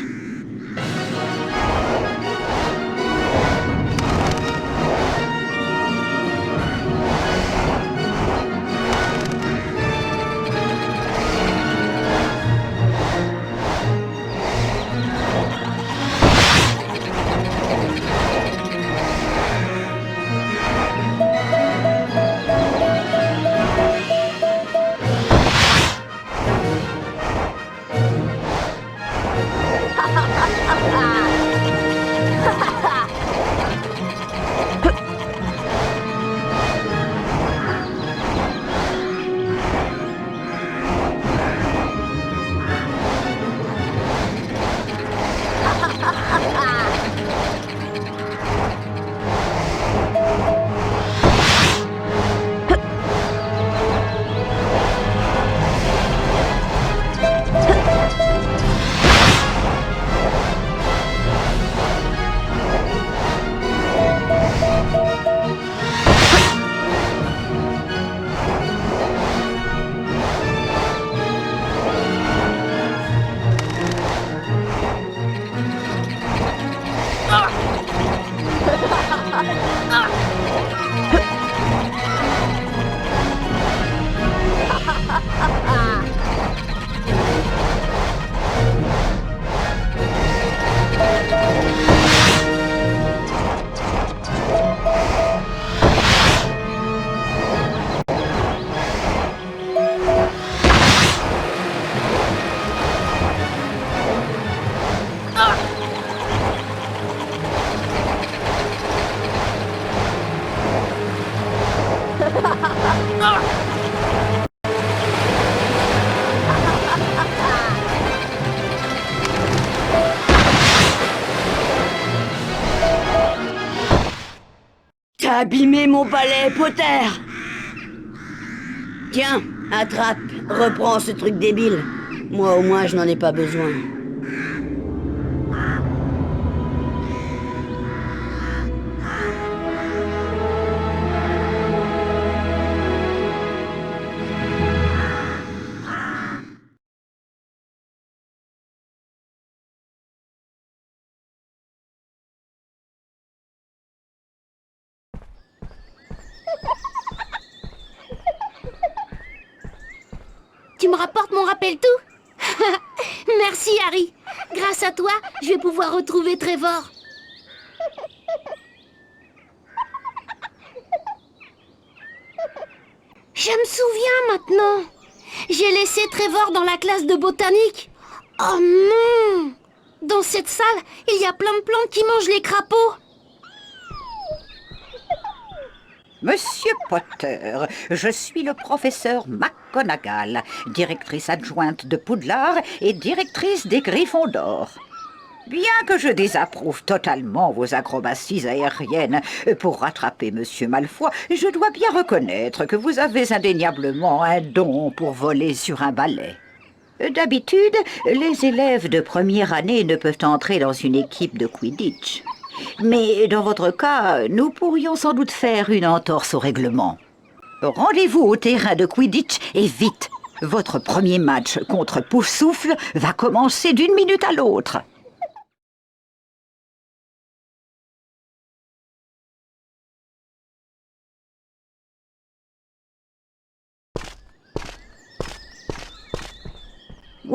T'as abîmé mon balai, Potter! Tiens, attrape, reprends ce truc débile. Moi au moins je n'en ai pas besoin. Tu me rapportes mon rappel-tout? Merci, Harry. Grâce à toi, je vais pouvoir retrouver Trevor. Je me souviens maintenant. J'ai laissé Trevor dans la classe de botanique. Oh non! Dans cette salle, il y a plein de plantes qui mangent les crapauds. Monsieur Potter, je suis le professeur McGonagall, directrice adjointe de Poudlard et directrice des Griffons d'Or. Bien que je désapprouve totalement vos acrobaties aériennes pour rattraper Monsieur Malfoy, je dois bien reconnaître que vous avez indéniablement un don pour voler sur un balai. D'habitude, les élèves de première année ne peuvent entrer dans une équipe de Quidditch. Mais dans votre cas, nous pourrions sans doute faire une entorse au règlement. Rendez-vous au terrain de Quidditch et vite. Votre premier match contre Poufsouffle va commencer d'une minute à l'autre.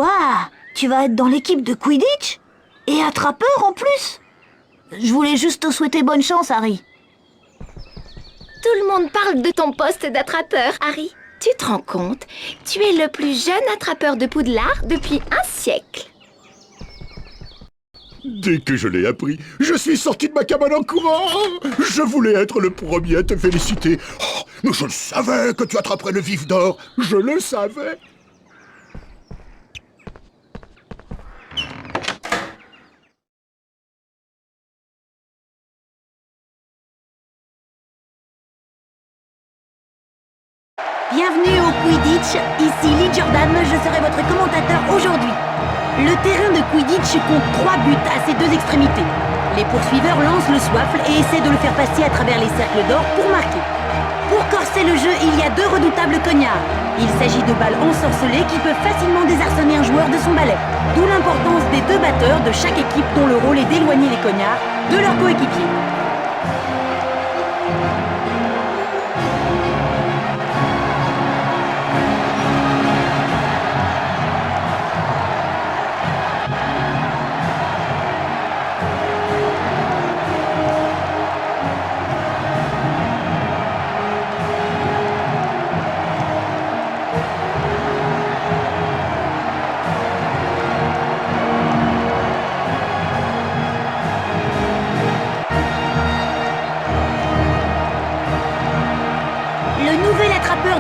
Waouh, tu vas être dans l'équipe de Quidditch? Et attrapeur en plus? Je voulais juste te souhaiter bonne chance, Harry. Tout le monde parle de ton poste d'attrapeur, Harry. Tu te rends compte? Tu es le plus jeune attrapeur de Poudlard depuis un siècle. Dès que je l'ai appris, je suis sorti de ma cabane en courant. Je voulais être le premier à te féliciter. Oh, mais je le savais que tu attraperais le vif d'or. Je le savais. Bienvenue au Quidditch, ici Lee Jordan, je serai votre commentateur aujourd'hui. Le terrain de Quidditch compte 3 buts à ses 2 extrémités. Les poursuiveurs lancent le soifle et essaient de le faire passer à travers les cercles d'or pour marquer. Pour corser le jeu, il y a 2 redoutables cognards. Il s'agit de balles ensorcelées qui peuvent facilement désarçonner un joueur de son balai. D'où l'importance des 2 batteurs de chaque équipe dont le rôle est d'éloigner les cognards de leurs coéquipiers.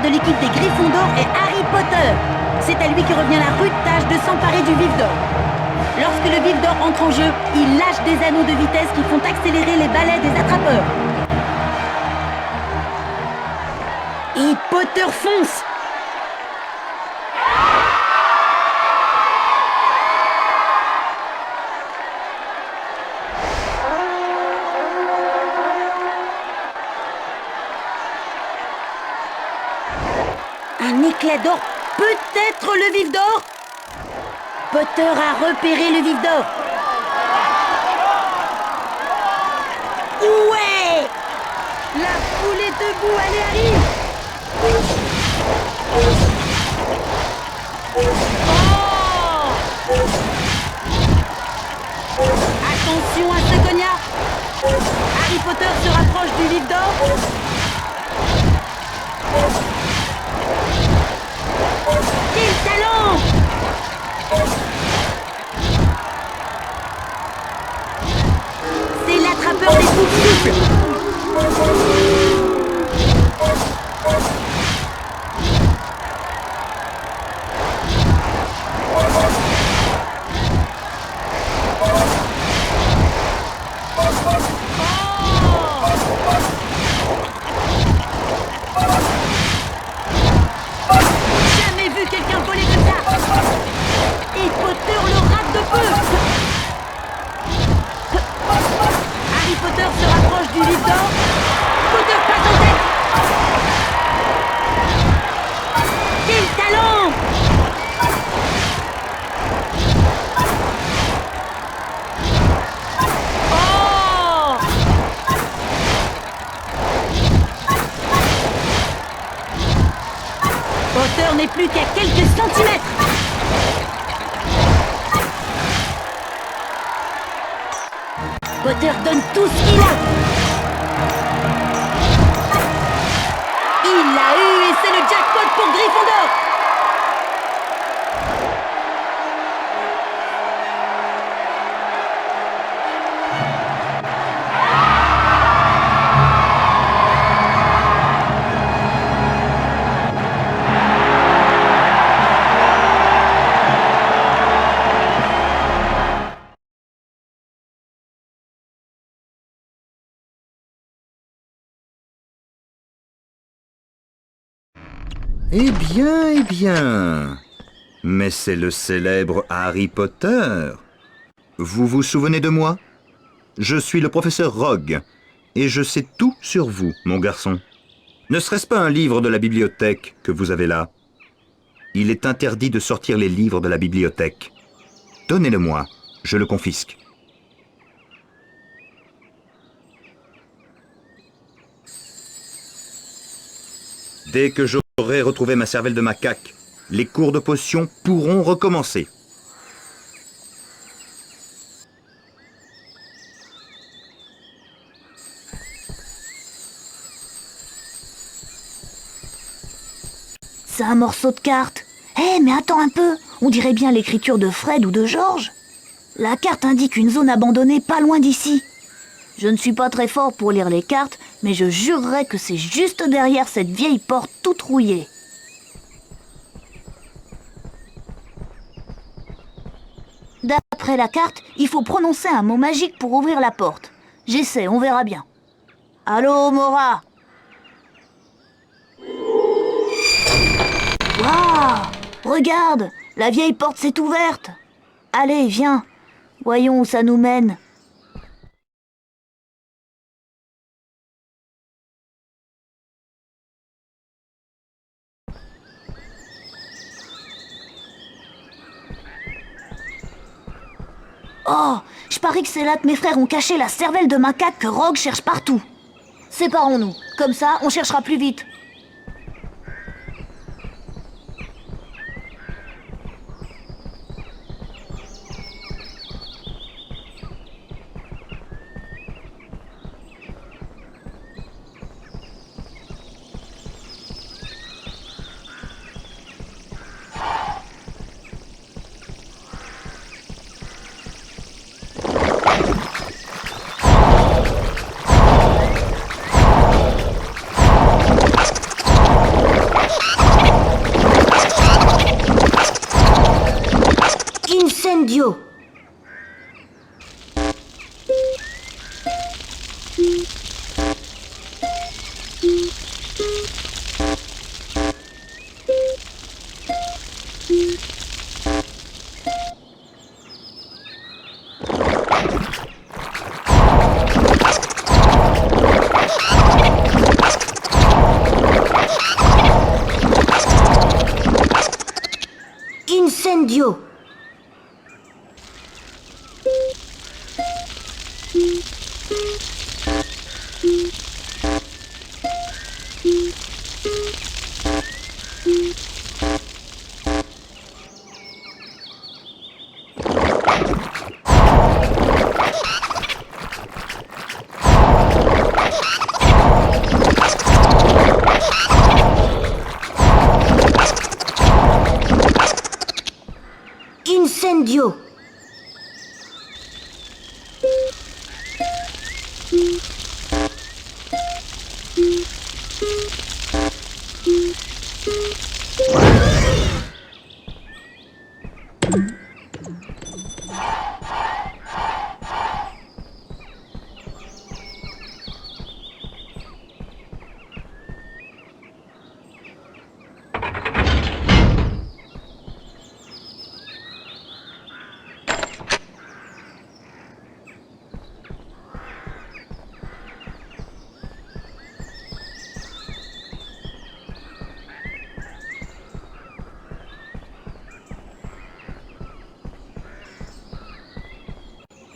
De l'équipe des Gryffondor est Harry Potter. C'est à lui que revient la rude tâche de s'emparer du vif d'or. Lorsque le vif d'or entre en jeu, il lâche des anneaux de vitesse qui font accélérer les balais des attrapeurs. Et Potter fonce. Un éclat d'or, peut-être le vif d'or? Potter a repéré le vif d'or. Ouais! La foule est debout, allez, arrive! Oh! Attention à ce cognard! Harry Potter se rapproche du vif d'or. Quel talent! C'est l'attrapeur des souffles. Jamais vu quelqu'un voler comme ça. Et Potter le rate de peu. Harry Potter se rapproche du vif d'or. Potter passe en tête. Quel talent! Oh! Potter n'est plus qu'à quelques centimètres. Potter donne tout ce qu'il a. Il l'a eu et c'est le jackpot pour Gryffondor. Eh bien, eh bien. Mais c'est le célèbre Harry Potter. Vous vous souvenez de moi? Je suis le professeur Rogue, et je sais tout sur vous, mon garçon. Ne serait-ce pas un livre de la bibliothèque que vous avez là? Il est interdit de sortir les livres de la bibliothèque. Donnez-le-moi, je le confisque. Dès que j'aurai retrouvé ma cervelle de macaque, les cours de potions pourront recommencer. C'est un morceau de carte. Mais attends un peu, on dirait bien l'écriture de Fred ou de George. La carte indique une zone abandonnée pas loin d'ici. Je ne suis pas très fort pour lire les cartes, mais je jurerais que c'est juste derrière cette vieille porte toute rouillée. D'après la carte, il faut prononcer un mot magique pour ouvrir la porte. J'essaie, on verra bien. Allô, Mora? Waouh! Regarde, la vieille porte s'est ouverte. Allez, viens. Voyons où ça nous mène. Oh, je parie que c'est là que mes frères ont caché la cervelle de macaque que Rogue cherche partout. Séparons-nous, comme ça on cherchera plus vite. Incendio. Incendio. Incendio.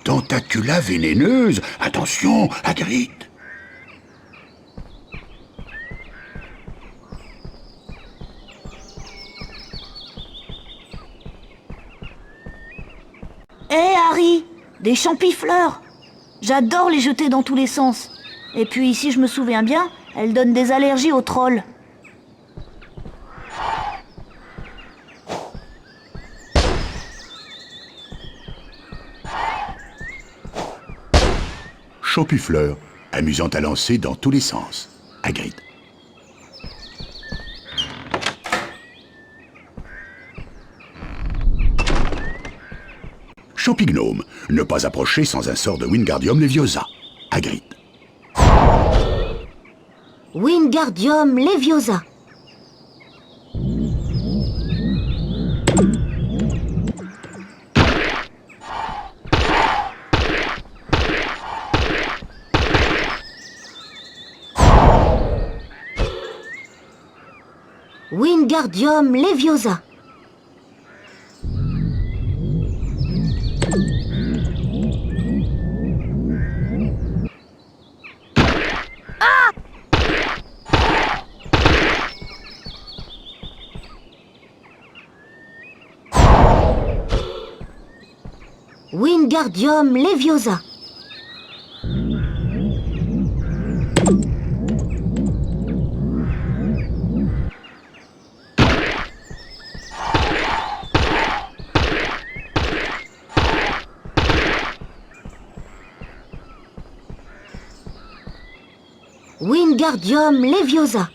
Tentacula vénéneuse. Attention, Hagrid. Hé Harry, des champifleurs. J'adore les jeter dans tous les sens. Et puis, si je me souviens bien, elles donnent des allergies aux trolls. Champifleur, amusant à lancer dans tous les sens. Hagrid. Champignome, ne pas approcher sans un sort de Wingardium Leviosa. Hagrid. Wingardium Leviosa. Wingardium Leviosa. Wingardium Leviosa. Wingardium Leviosa.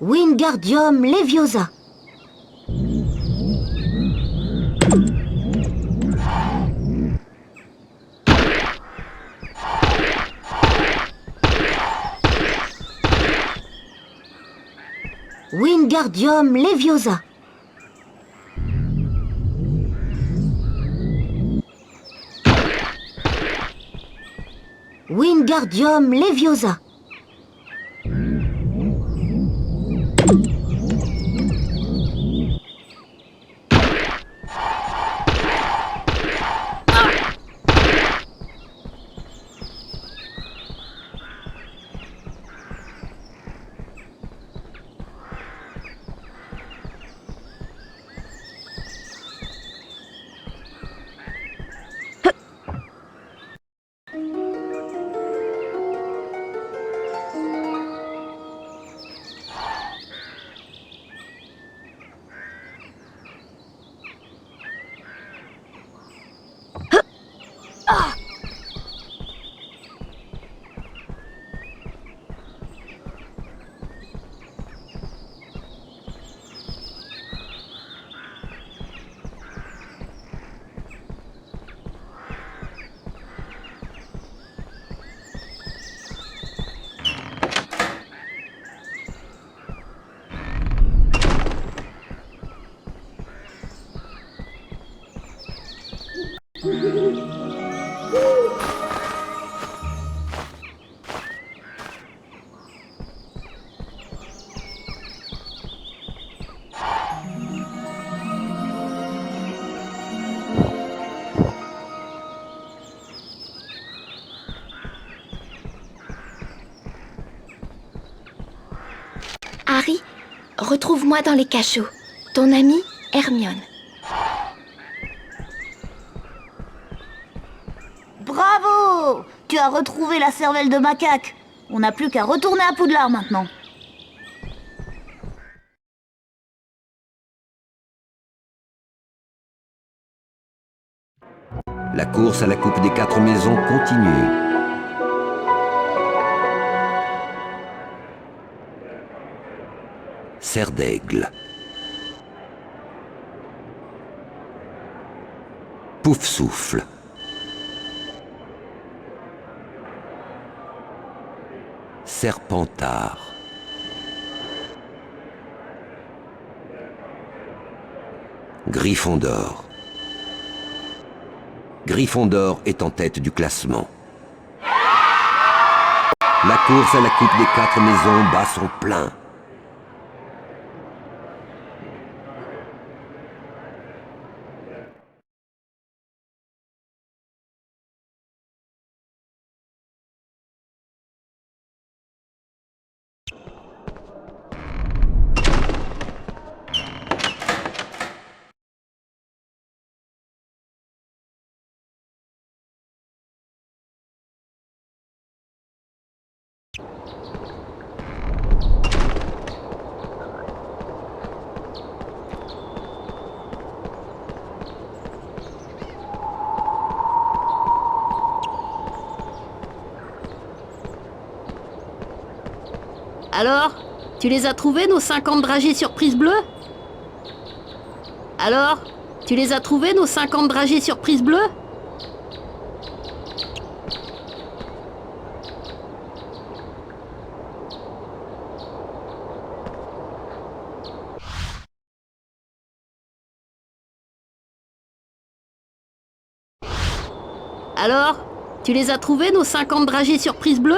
Wingardium Leviosa. Wingardium Leviosa. Wingardium Leviosa. Harry, retrouve-moi dans les cachots. Ton amie, Hermione. Bravo! Tu as retrouvé la cervelle de macaque. On n'a plus qu'à retourner à Poudlard maintenant. La course à la Coupe des 4 Maisons continue. Serre d'aigle. Pouf souffle. Serpentard. Gryffondor. Gryffondor est en tête du classement. La course à la Coupe des 4 Maisons bat son plein. Alors, tu les as trouvés, nos 50 dragées surprise bleues? Alors, tu les as trouvés, nos 50 dragées surprise bleues? Alors, tu les as trouvés, nos 50 dragées surprise bleues?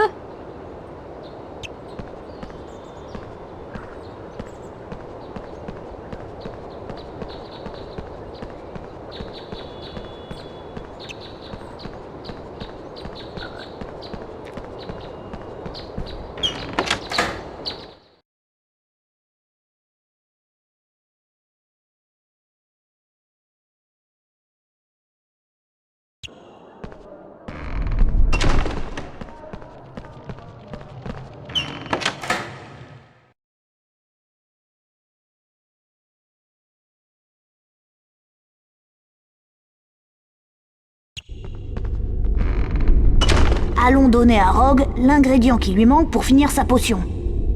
Allons donner à Rogue l'ingrédient qui lui manque pour finir sa potion.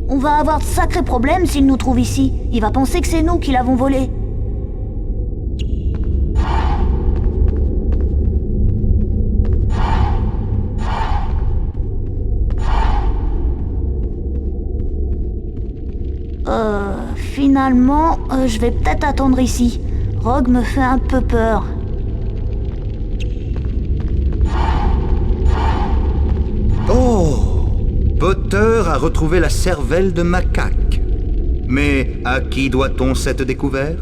On va avoir de sacrés problèmes s'il nous trouve ici. Il va penser que c'est nous qui l'avons volé. Finalement, je vais peut-être attendre ici. Rogue me fait un peu peur. Oh! Potter a retrouvé la cervelle de macaque. Mais à qui doit-on cette découverte?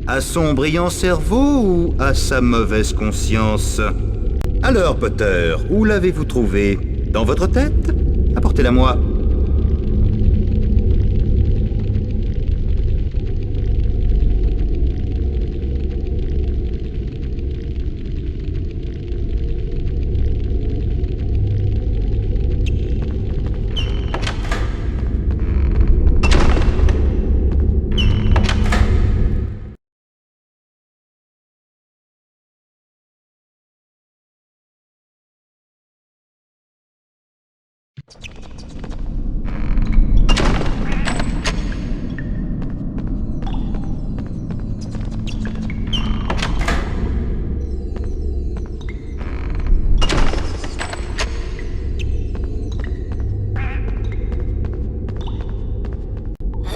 À son brillant cerveau ou à sa mauvaise conscience? Alors, Potter, où l'avez-vous trouvée? Dans votre tête? Apportez-la-moi.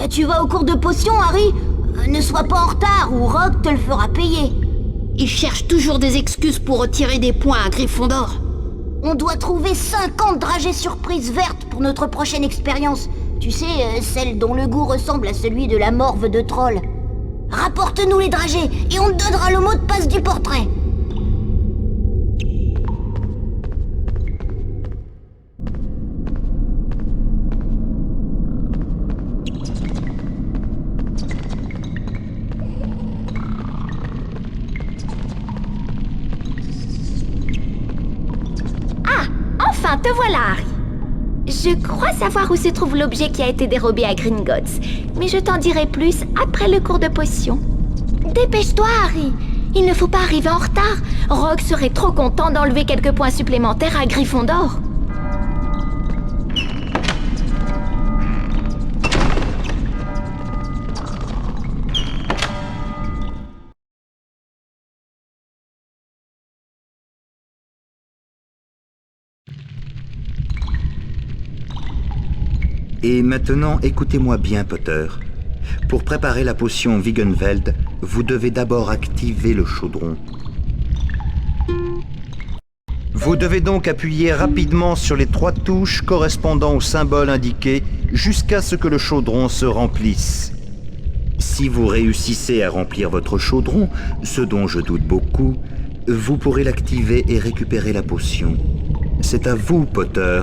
Tu vas au cours de potions, Harry? Ne sois pas en retard ou Rogue te le fera payer. Il cherche toujours des excuses pour retirer des points à Gryffondor. On doit trouver 50 dragées surprises vertes pour notre prochaine expérience. Tu sais, celle dont le goût ressemble à celui de la morve de troll. Rapporte-nous les dragées et on te donnera le mot de passe du portrait. Enfin, te voilà, Harry. Je crois savoir où se trouve l'objet qui a été dérobé à Gringotts, mais je t'en dirai plus après le cours de potion. Dépêche-toi, Harry. Il ne faut pas arriver en retard. Rogue serait trop content d'enlever quelques points supplémentaires à Gryffondor. Et maintenant, écoutez-moi bien, Potter. Pour préparer la potion Wiggenweld, vous devez d'abord activer le chaudron. Vous devez donc appuyer rapidement sur les 3 touches correspondant au symbole indiqué jusqu'à ce que le chaudron se remplisse. Si vous réussissez à remplir votre chaudron, ce dont je doute beaucoup, vous pourrez l'activer et récupérer la potion. C'est à vous, Potter.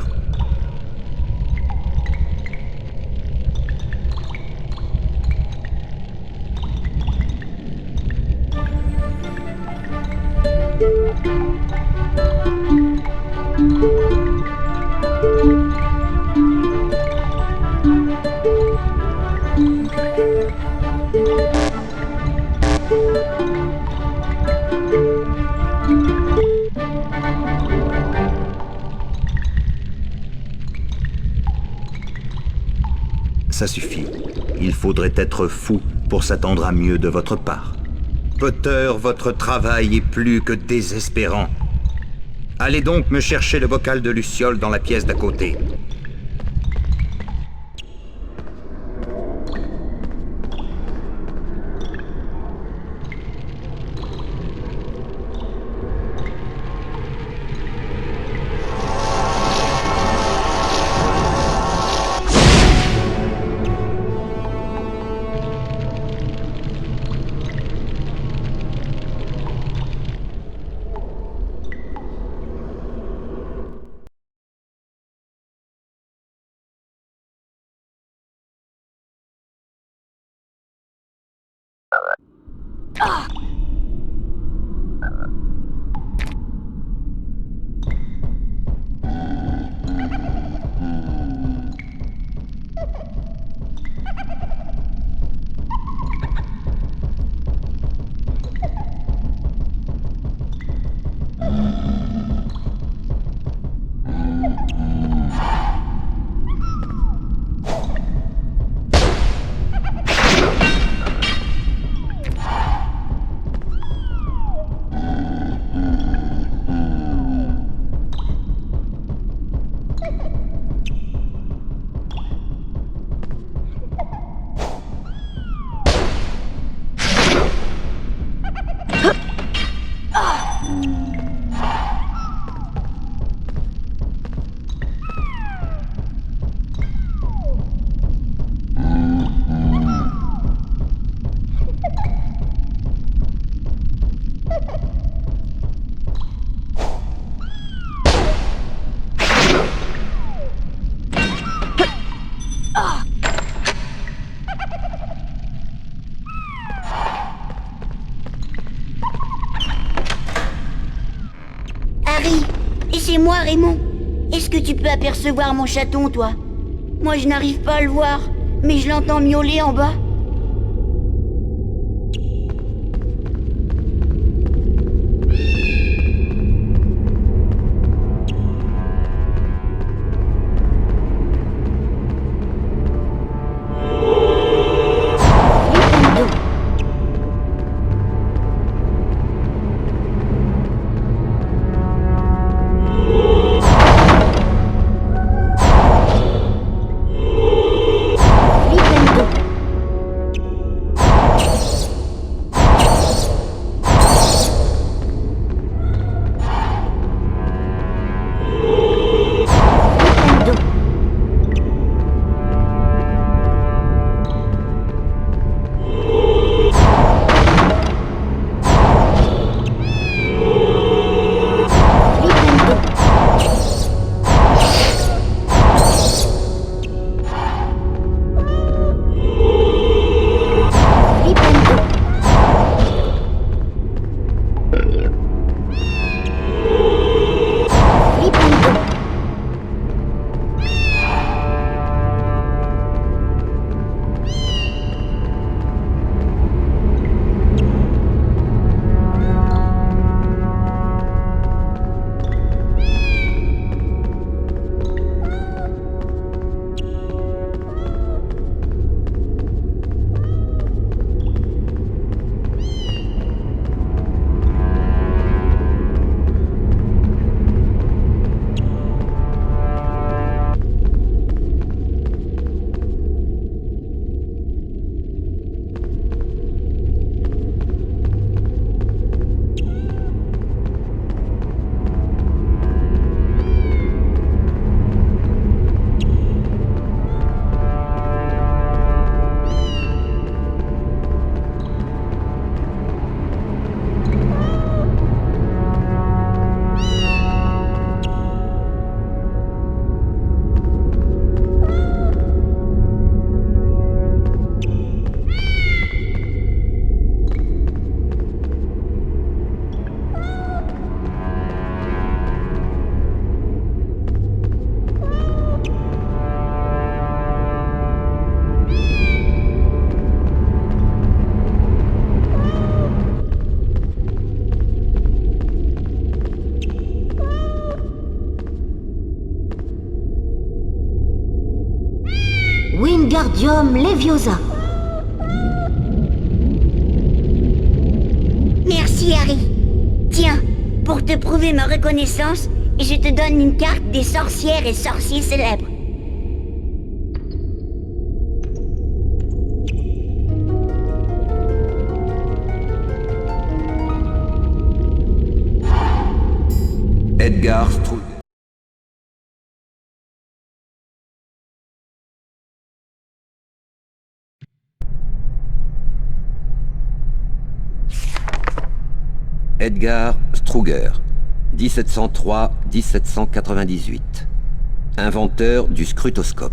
Ça suffit. Il faudrait être fou pour s'attendre à mieux de votre part. Potter, votre travail est plus que désespérant. Allez donc me chercher le bocal de Luciole dans la pièce d'à côté. Raymond, est-ce que tu peux apercevoir mon chaton, toi? Moi, je n'arrive pas à le voir, mais je l'entends miauler en bas. Wingardium Leviosa. Merci, Harry. Tiens, pour te prouver ma reconnaissance, je te donne une carte des sorcières et sorciers célèbres. Edgar Struge. Edgar Struger, 1703-1798. Inventeur du scrutoscope.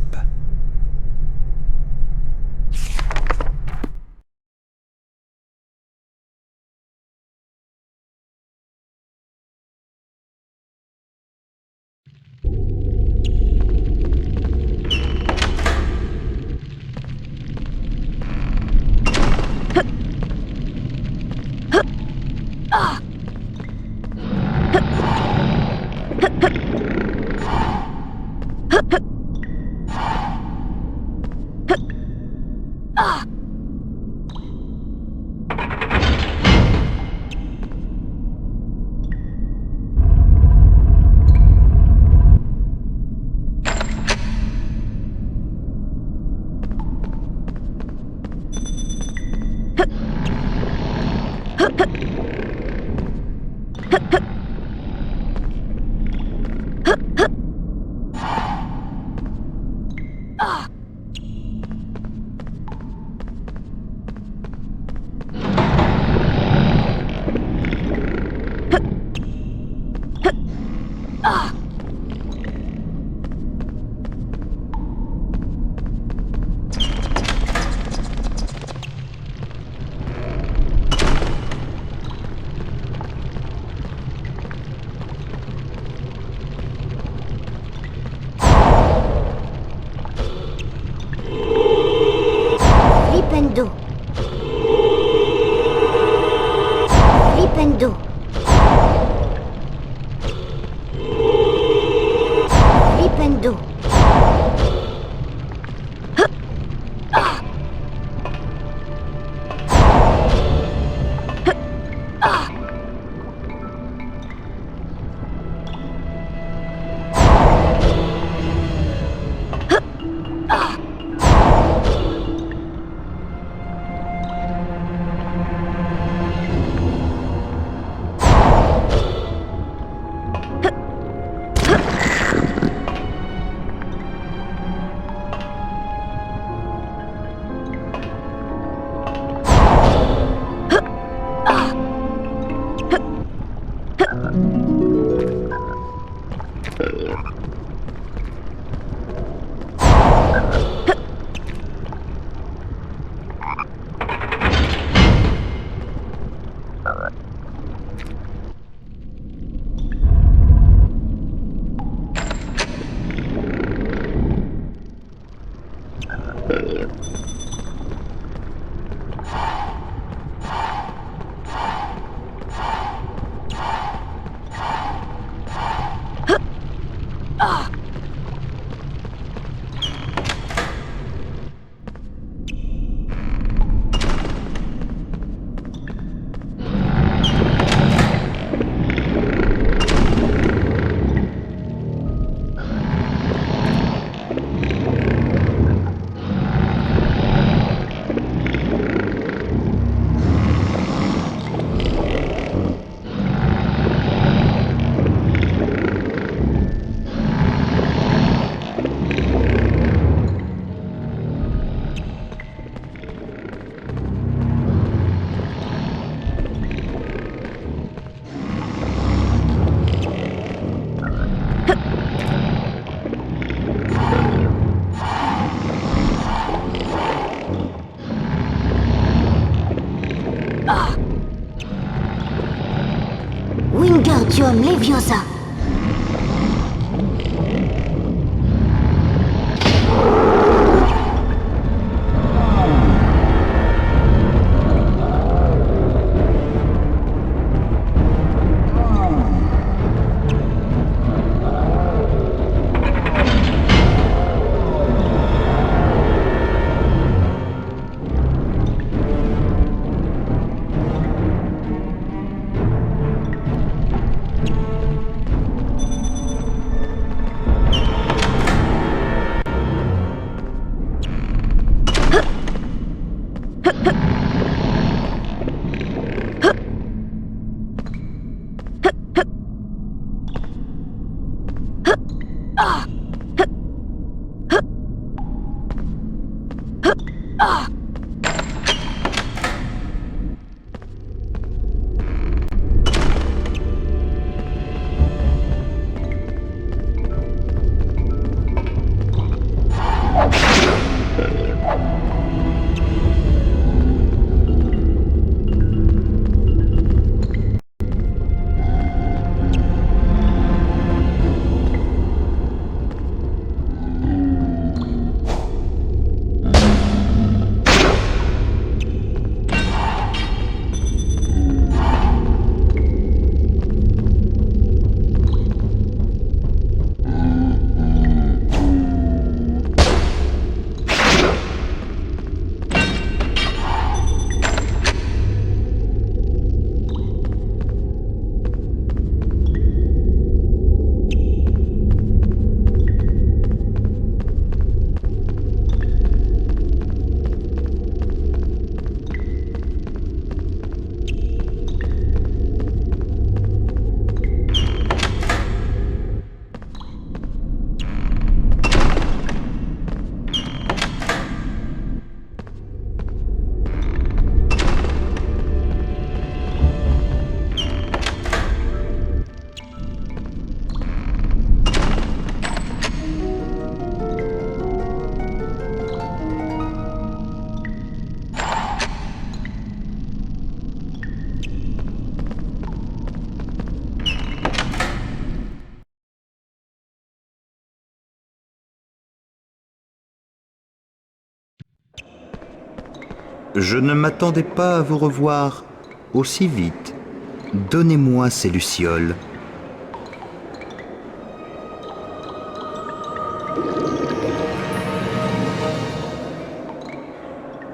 Flipendo. Flipendo. Flipendo. Wingardium Leviosa. Je ne m'attendais pas à vous revoir aussi vite. Donnez-moi ces lucioles.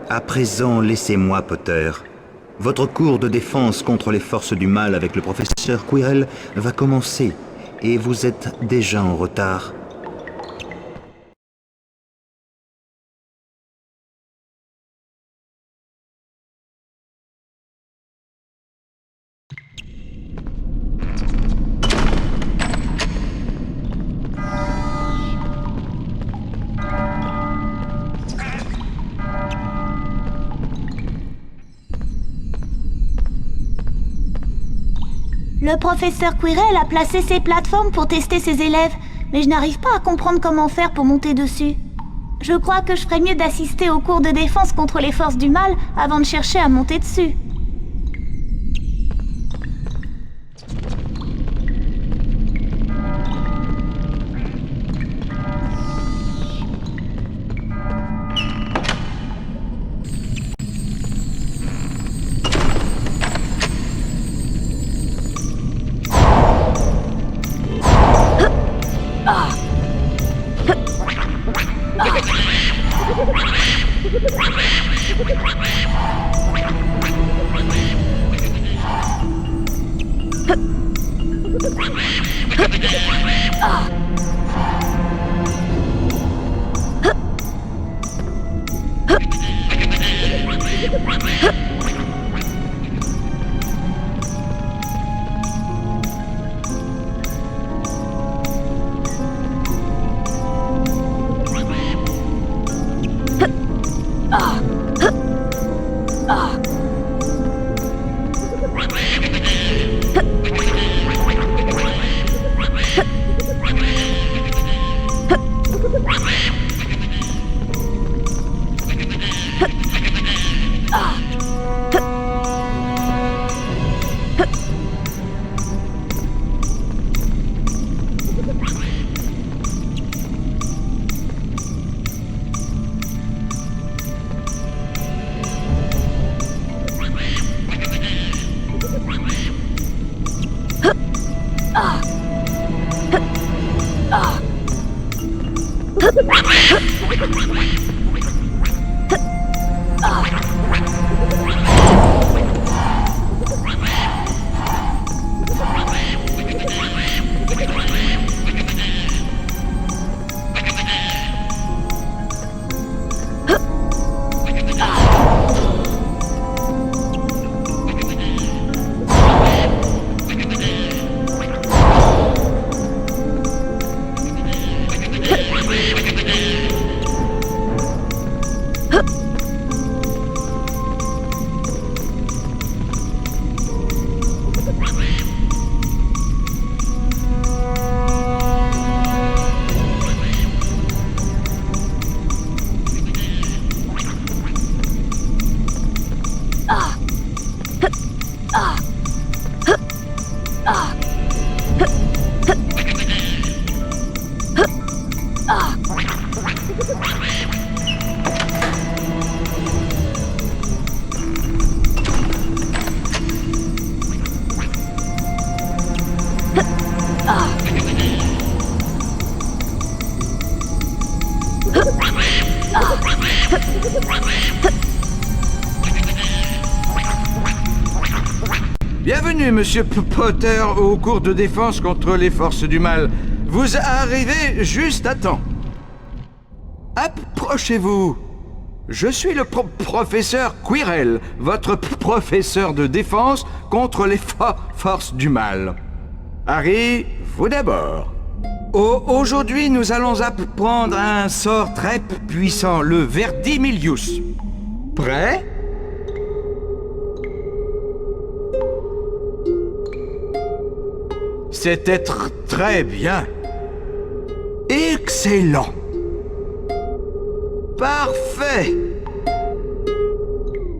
À présent, laissez-moi, Potter. Votre cours de défense contre les forces du mal avec le professeur Quirrell va commencer, et vous êtes déjà en retard. Le professeur Quirrell a placé ses plateformes pour tester ses élèves, mais je n'arrive pas à comprendre comment faire pour monter dessus. Je crois que je ferais mieux d'assister au cours de défense contre les forces du mal avant de chercher à monter dessus. Bienvenue, Monsieur Potter, au cours de défense contre les forces du mal. Vous arrivez juste à temps. Approchez-vous. Je suis le professeur Quirrell, votre professeur de défense contre les forces du mal. Harry, vous d'abord. Aujourd'hui, nous allons apprendre un sort très puissant, le Verdimillius. Prêt ? C'était très bien. Excellent. Parfait.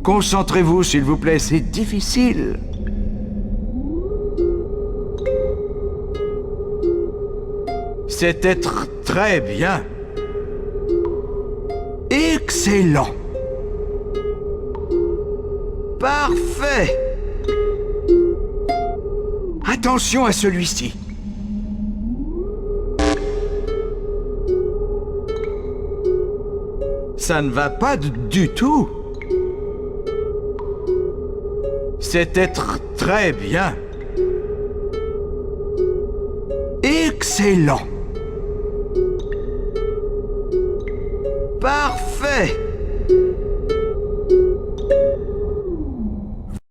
Concentrez-vous, s'il vous plaît, c'est difficile. C'était très bien. Excellent. Parfait. Attention à celui-ci. Ça ne va pas du tout. C'était très bien. Excellent. Parfait.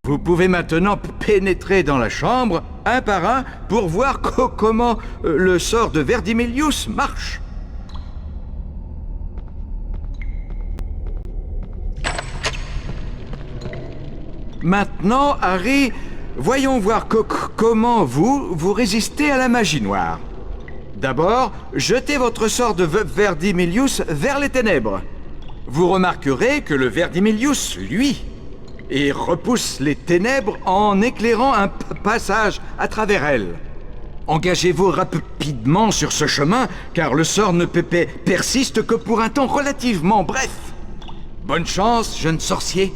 Vous pouvez maintenant pénétrer dans la chambre, un par un, pour voir comment le sort de Verdimillius marche. Maintenant, Harry, voyons voir comment vous résistez à la magie noire. D'abord, jetez votre sort de Verdimillius vers les ténèbres. Vous remarquerez que le Verdimillius, lui, repousse les ténèbres en éclairant un passage à travers elles. Engagez-vous rapidement sur ce chemin, car le sort ne persiste que pour un temps relativement bref. Bonne chance, jeune sorcier.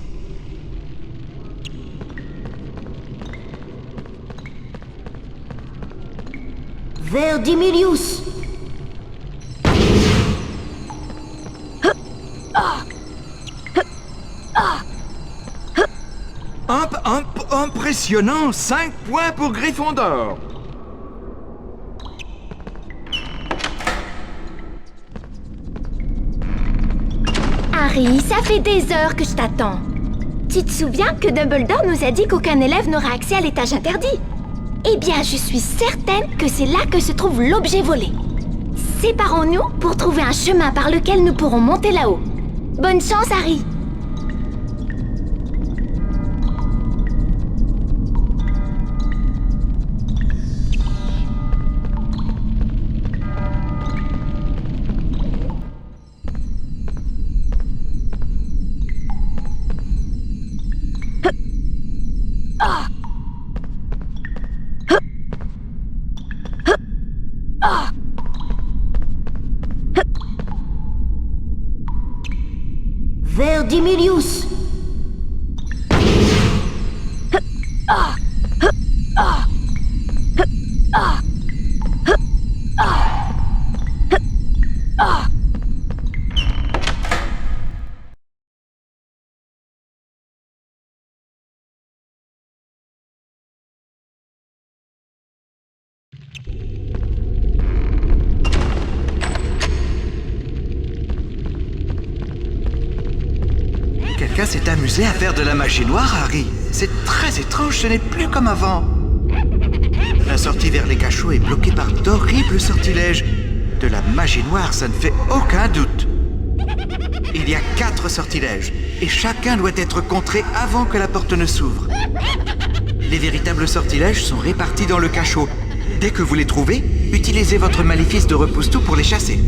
Verdimillius. Impressionnant, 5 points pour Gryffondor. Harry, ça fait des heures que je t'attends. Tu te souviens que Dumbledore nous a dit qu'aucun élève n'aura accès à l'étage interdit? Eh bien, je suis certaine que c'est là que se trouve l'objet volé. Séparons-nous pour trouver un chemin par lequel nous pourrons monter là-haut. Bonne chance, Harry! Verdimillius. Quelqu'un s'est amusé à faire de la magie noire, Harry. C'est très étrange, ce n'est plus comme avant. La sortie vers les cachots est bloquée par d'horribles sortilèges. De la magie noire, ça ne fait aucun doute. Il y a 4 sortilèges, et chacun doit être contré avant que la porte ne s'ouvre. Les véritables sortilèges sont répartis dans le cachot. Dès que vous les trouvez, utilisez votre maléfice de repousse-tout pour les chasser.